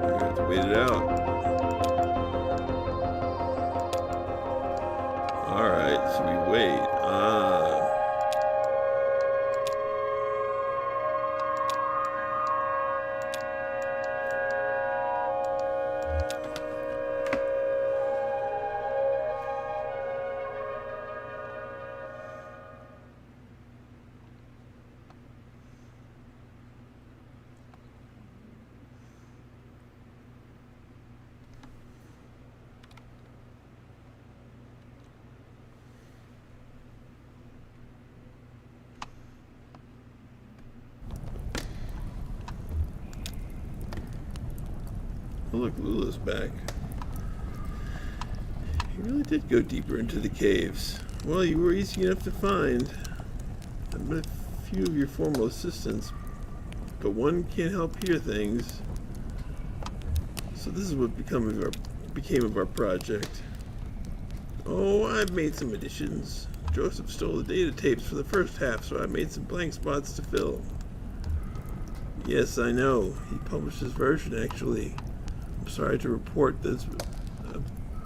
We have to wait it out. Alright, so we wait. Oh, look, Lula's back. He really did go deeper into the caves. Well, you were easy enough to find. I met a few of your former assistants, but one can't help hear things. So this is what became of our project. Oh, I've made some additions. Joseph stole the data tapes for the first half, so I made some blank spots to fill. Yes, I know. He published his version, actually. I'm sorry to report that it's a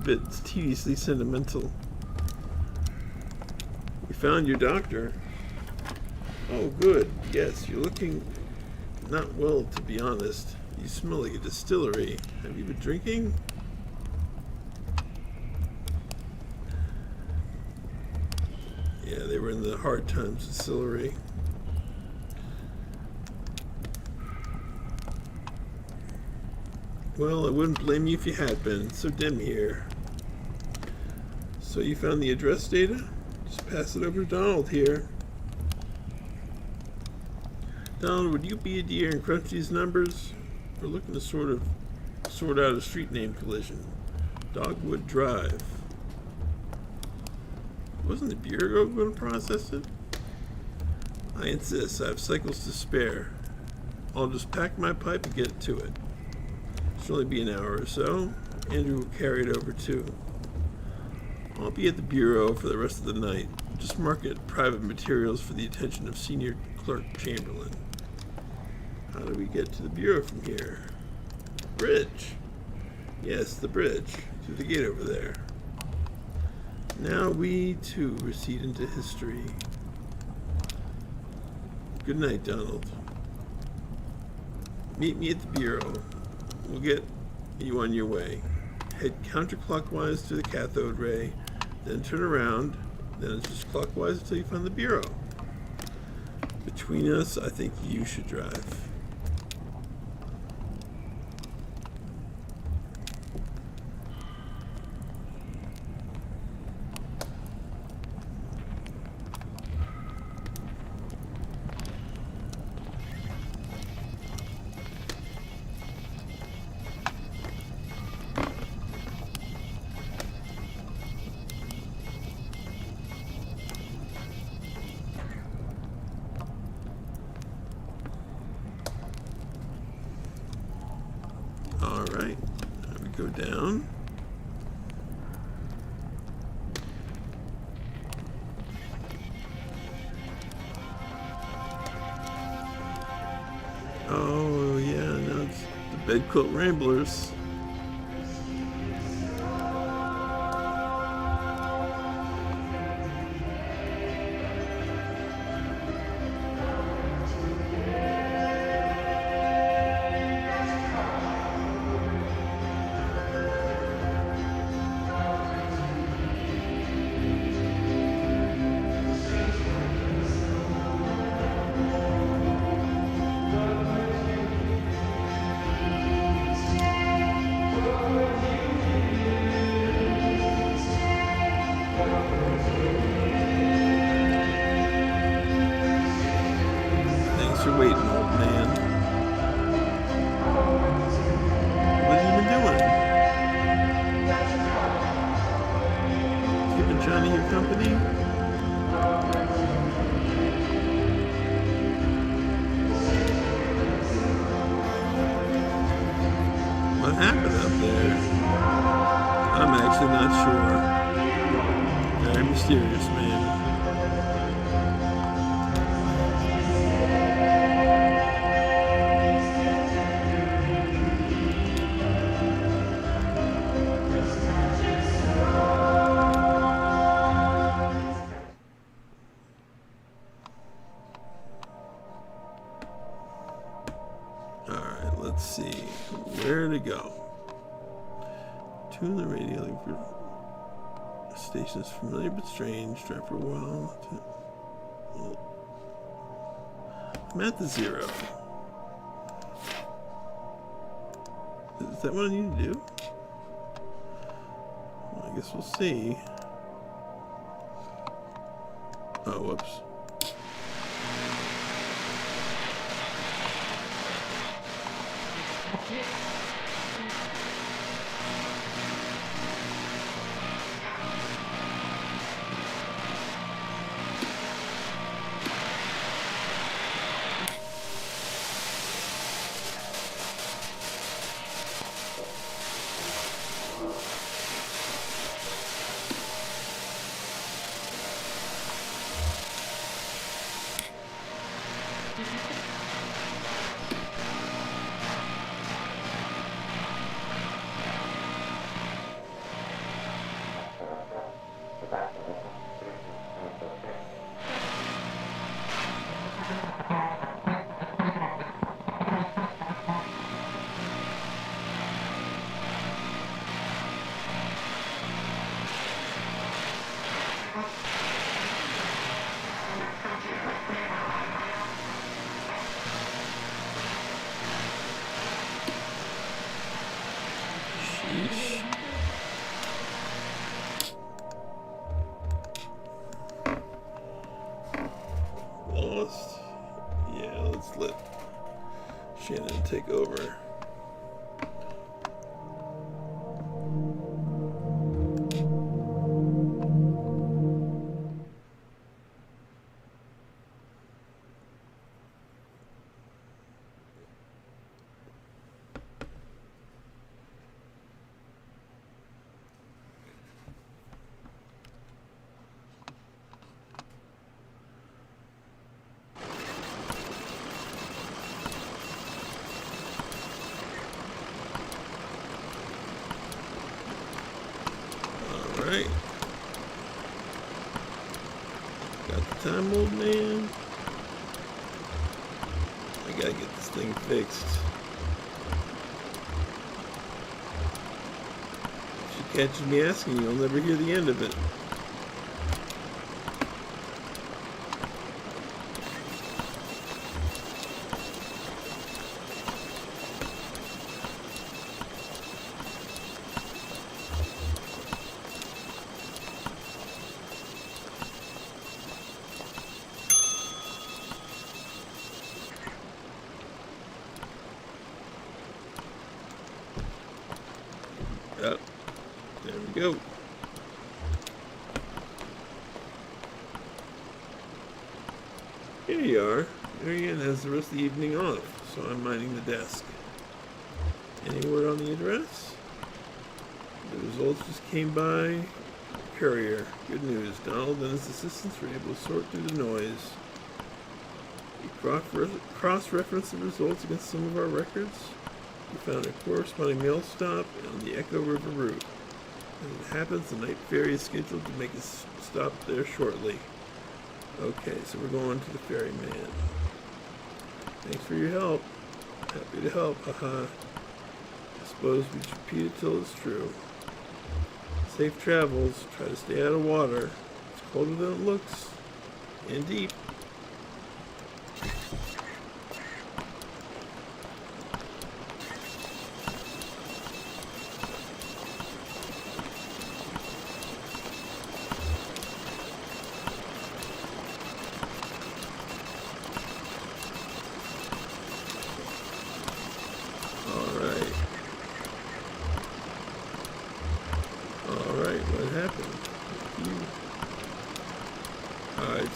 bit tediously sentimental. We found your doctor. Oh, good. Yes, you're looking not well, to be honest. You smell like a distillery. Have you been drinking? Yeah, they were in the Hard Times distillery. Well, I wouldn't blame you if you had been. It's so dim here. So you found the address data? Just pass it over to Donald here. Donald, would you be a dear and crunch these numbers? We're looking to sort out a street name collision. Dogwood Drive. Wasn't the Bureau going to process it? I insist. I have cycles to spare. I'll just pack my pipe and get to it. It'll only be an hour or so. Andrew will carry it over too. I'll be at the Bureau for the rest of the night. Just mark it private materials for the attention of Senior Clerk Chamberlain. How do we get to the Bureau from here? Bridge. Yes, the bridge. Through the gate over there. Now we, too, recede into history. Good night, Donald. Meet me at the Bureau. We'll get you on your way. Head counterclockwise to the cathode ray, then turn around, then it's just clockwise until you find the Bureau. Between us, I think you should drive. Oh, yeah, no, it's the Bedquilt Ramblers. Thanks for waiting, old man. What have you been doing? Keeping Johnny your company? What happened up there? I'm actually not sure. Very mysterious, man. Alright, let's see. Where to go? Tune the radio. The station is familiar but strange. Drive for a while. I'm at the 0. Is that what I need to do? Well, I guess we'll see. Oh, whoops. Lost. Yeah, let's let Shannon take over. Alright. Got the time, old man. I gotta get this thing fixed. If she catches me asking, you'll never hear the end of it. Yep. There we go. Here you are. Marianne has the rest of the evening off, so I'm minding the desk. Any word on the address? The results just came by. Courier. Good news. Donald and his assistants were able to sort through the noise. We cross-referenced the results against some of our records. We found a corresponding mail stop on the Echo River route. As it happens, the night ferry is scheduled to make a stop there shortly. Okay, so we're going to the ferryman. Thanks for your help. Happy to help, haha. I suppose we should repeat it till it's true. Safe travels. Try to stay out of water. It's colder than it looks. And deep.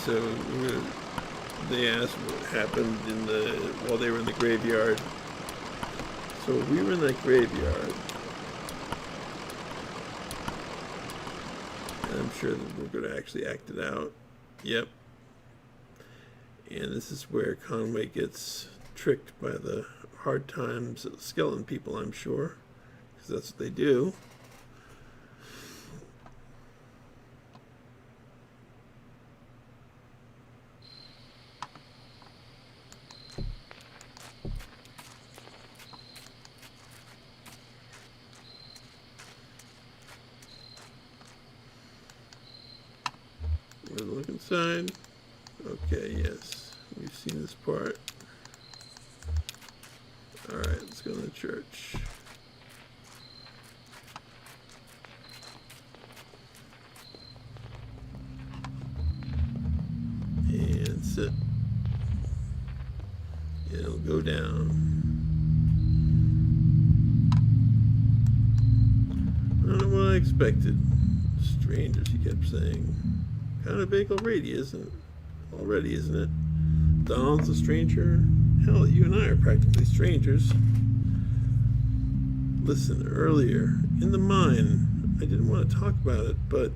So they asked what happened while they were in the graveyard. So we were in that graveyard, and I'm sure that we're going to actually act it out. Yep. And this is where Conway gets tricked by the hard times skeleton people, I'm sure, because that's what they do. Look inside. Okay, yes. We've seen this part. Alright, let's go to the church. And sit. It'll go down. I don't know what I expected. Strangers, he kept saying. Kind of big already, isn't it? Donald's a stranger. Hell, you and I are practically strangers. Listen, earlier, in the mine, I didn't want to talk about it, but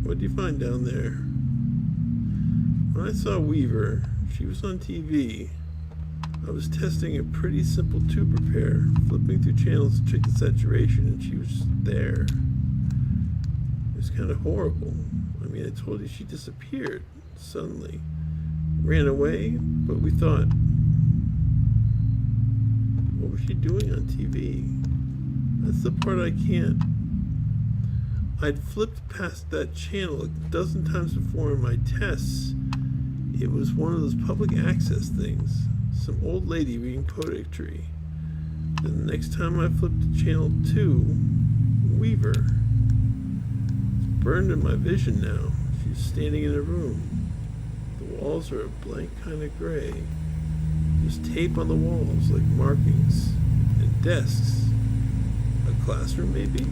what did you find down there? When I saw Weaver, she was on TV. I was testing a pretty simple tube repair, flipping through channels to check the saturation, and she was there. It was kind of horrible. I mean, I told you she disappeared suddenly. Ran away, but we thought, what was she doing on TV? That's the part I can't. I'd flipped past that channel a dozen times before in my tests. It was one of those public access things. Some old lady reading poetry. Then the next time I flipped to channel 2, Weaver. Burned in my vision now. She's standing in a room. The walls are a blank kind of gray. There's tape on the walls like markings. And desks. A classroom maybe?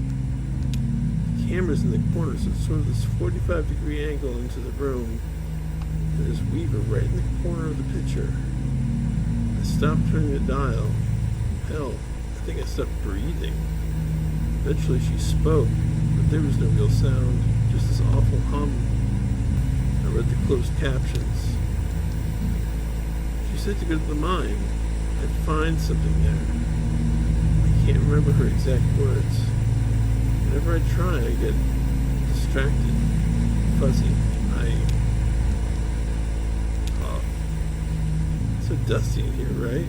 The camera's in the corner, so it's sort of this 45-degree angle into the room. And there's Weaver right in the corner of the picture. I stopped turning the dial. Hell, I think I stopped breathing. Eventually she spoke. But there was no real sound, just this awful hum. I read the closed captions. She said to go to the mine. I'd find something there. I can't remember her exact words. Whenever I try, I get distracted, fuzzy. It's so dusty in here, right?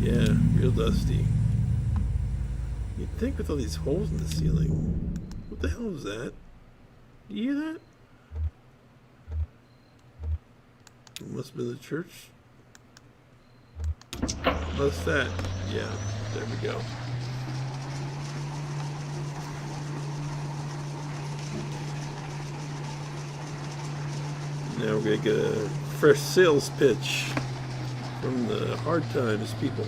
Yeah, real dusty. You'd think with all these holes in the ceiling. What the hell is that? Do you hear that? It must have been the church. What's that? Yeah, there we go. Now we're gonna get a fresh sales pitch from the Hard Times people.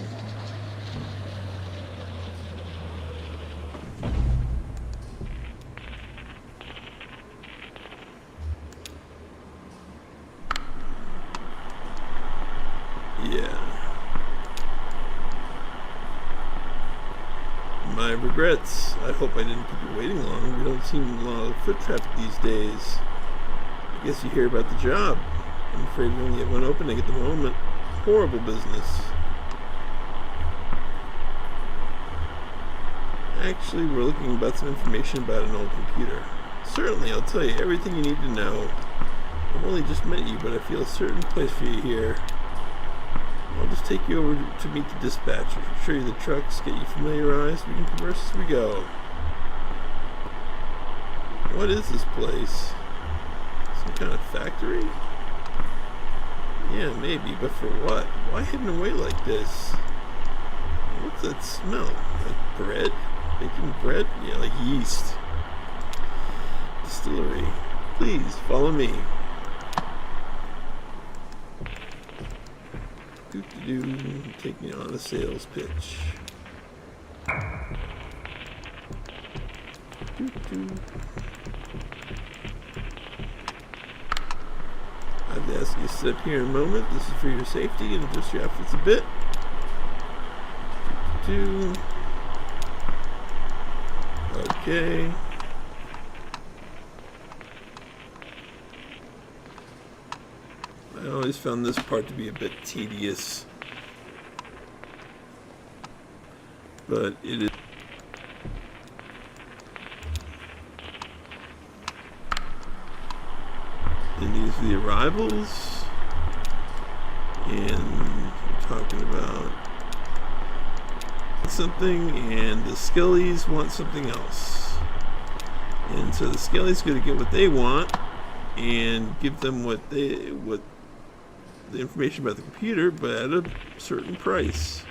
My regrets. I hope I didn't keep you waiting long. We don't seem a lot of foot traffic these days. Guess you hear about the job. I'm afraid we only have one opening at the moment. Horrible business. Actually, we're looking about some information about an old computer. Certainly, I'll tell you everything you need to know. I've only just met you, but I feel a certain place for you here. I'll just take you over to meet the dispatcher, show you the trucks, get you familiarized. We can converse as we go. What is this place? Some kind of factory? Yeah, maybe, but for what? Why hidden away like this? What's that smell? Like bread? Baking bread? Yeah, like yeast. Distillery. Please, follow me. Doo-doo-doo. Take me on a sales pitch. Doo-doo. I have to ask you to sit up here in a moment. This is for your safety and adjust your outfits a bit. Doo-doo. Okay. I always found this part to be a bit tedious, but it is. And these are the arrivals, and we're talking about something, and the Skellies want something else, and so the Skellies going to get what they want and give them what the information about the computer, but at a certain price.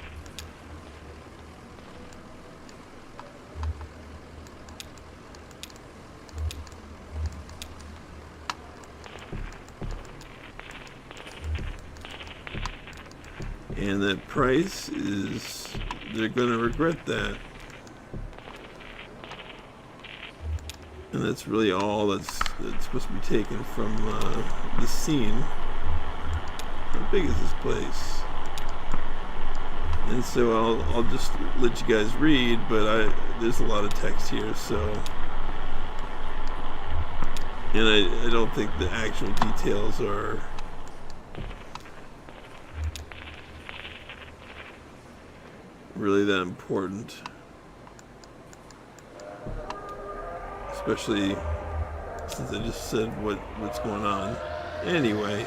And that price is, they're going to regret that. And that's really all that's supposed to be taken from the scene. How big is this place? And so I'll just let you guys read, but there's a lot of text here, so, and I don't think the actual details are really that important, especially since I just said what's going on. Anyway.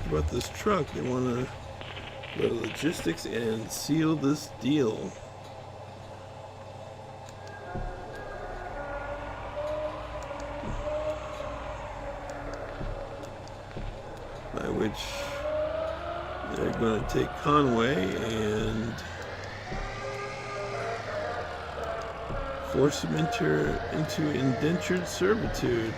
talk about this truck. They want to go to logistics and seal this deal. By which they're going to take Conway and force him into indentured servitude.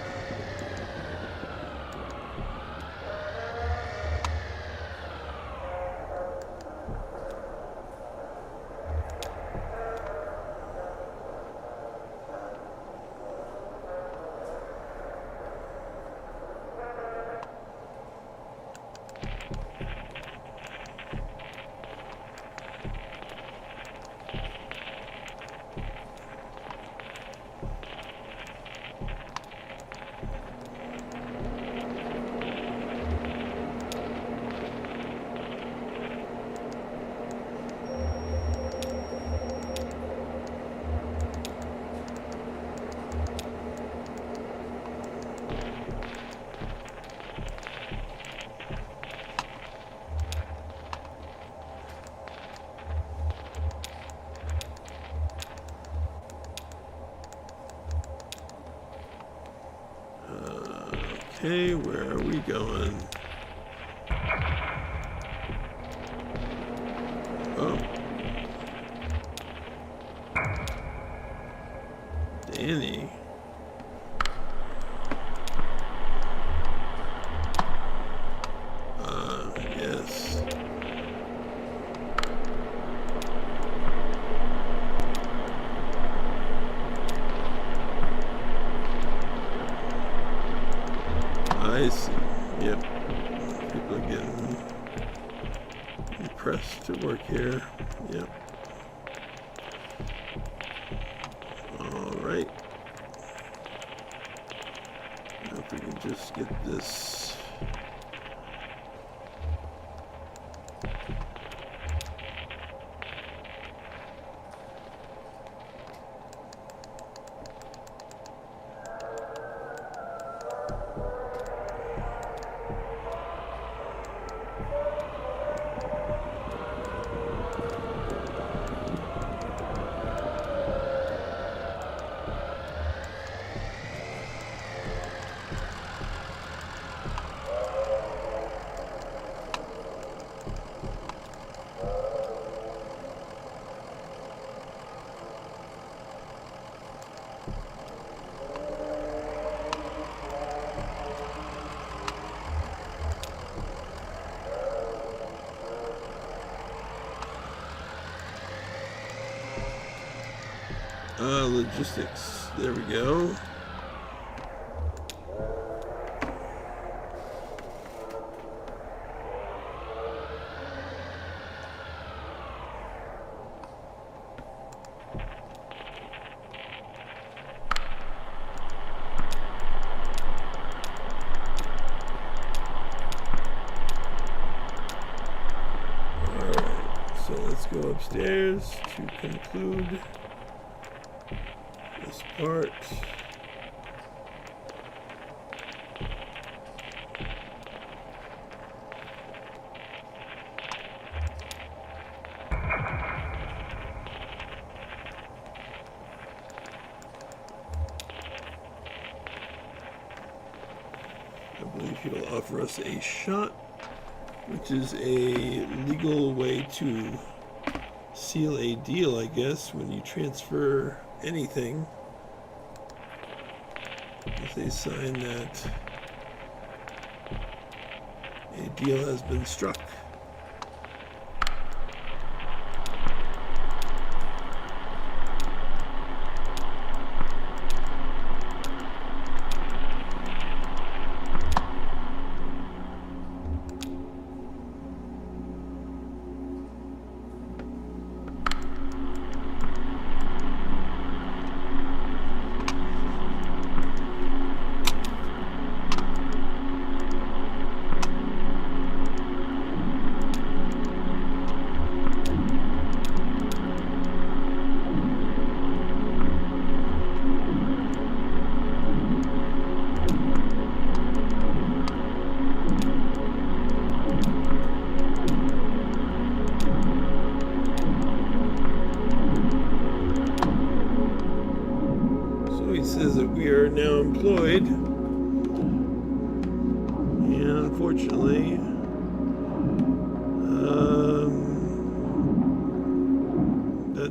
Okay, where are we going? Oh. Danny. Yes. I see. Yep. People are getting impressed to work here. Yep. Alright. Now if we can just get this. Logistics. There we go. Alright, so let's go upstairs to conclude this part. I believe he'll offer us a shot, which is a legal way to seal a deal, I guess, when you transfer anything. If they sign that a deal has been struck.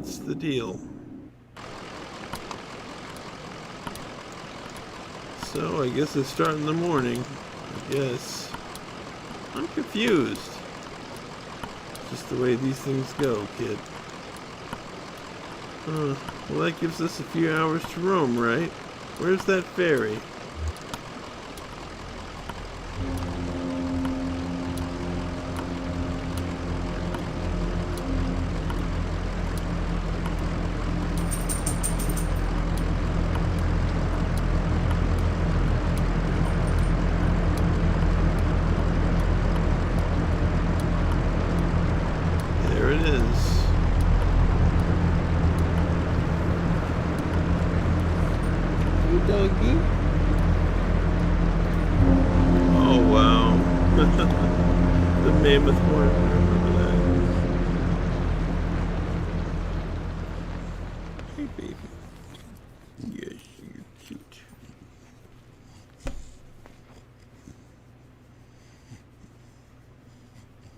That's the deal. So I guess I start in the morning. I guess. I'm confused. Just the way these things go, kid. Well, that gives us a few hours to roam, right? Where's that ferry? There it is. Doggy. Oh wow. The mammoth horn, I remember that. Hey baby. Yes, you're cute.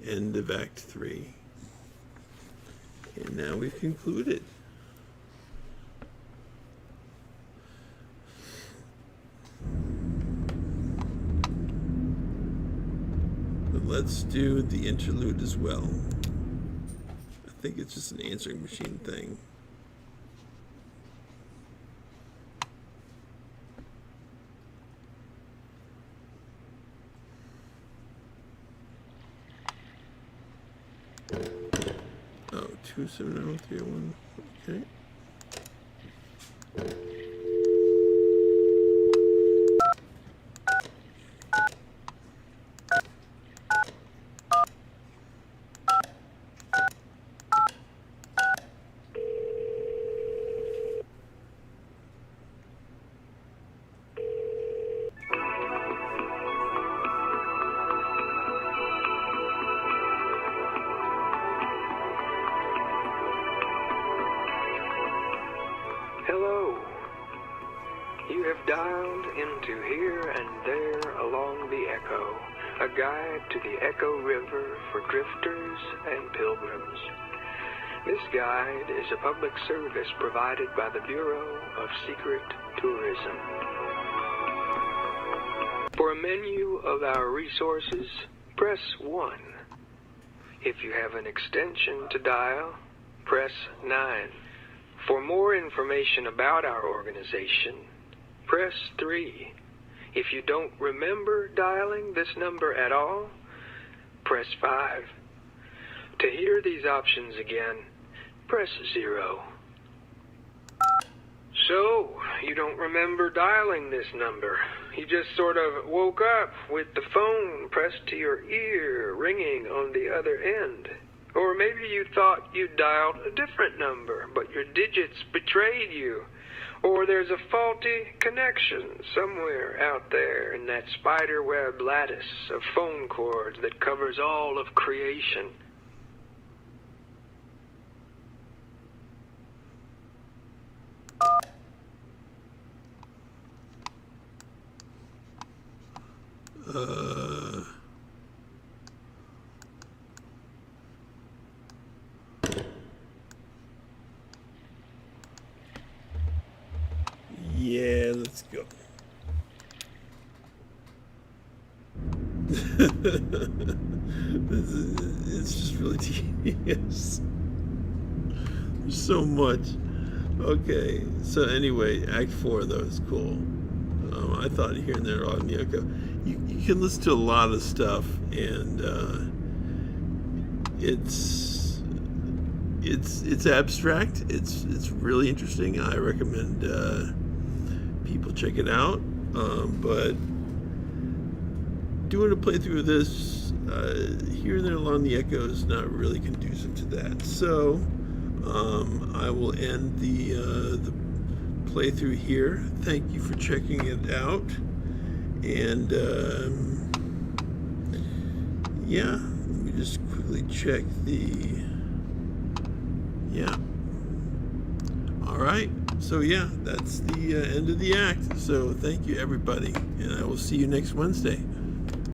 End of Act 3. And now we've concluded. Let's do the interlude as well. I think it's just an answering machine thing. Oh, 270-301. Okay. Hello. You have dialed into Here and There Along the Echo, a guide to the Echo River for drifters and pilgrims. This guide is a public service provided by the Bureau of Secret Tourism. For a menu of our resources, press 1. If you have an extension to dial, press 9. For more information about our organization, press 3. If you don't remember dialing this number at all, press 5. To hear these options again, press 0. So, you don't remember dialing this number. You just sort of woke up with the phone pressed to your ear, ringing on the other end. Or maybe you thought you dialed a different number, but your digits betrayed you. Or there's a faulty connection somewhere out there in that spider web lattice of phone cords that covers all of creation. Yeah, let's go. It's just really tedious. There's so much. Okay, so anyway, Act 4 though is cool. I thought Here and There on the Echo. You can listen to a lot of stuff, and it's abstract. It's really interesting. I recommend people check it out. But doing a playthrough of this Here and There Along the Echo is not really conducive to that. So I will end the playthrough here. Thank you for checking it out. And yeah, let me just quickly check the alright, so yeah, that's the end of the act. So thank you everybody, and I will see you next Wednesday.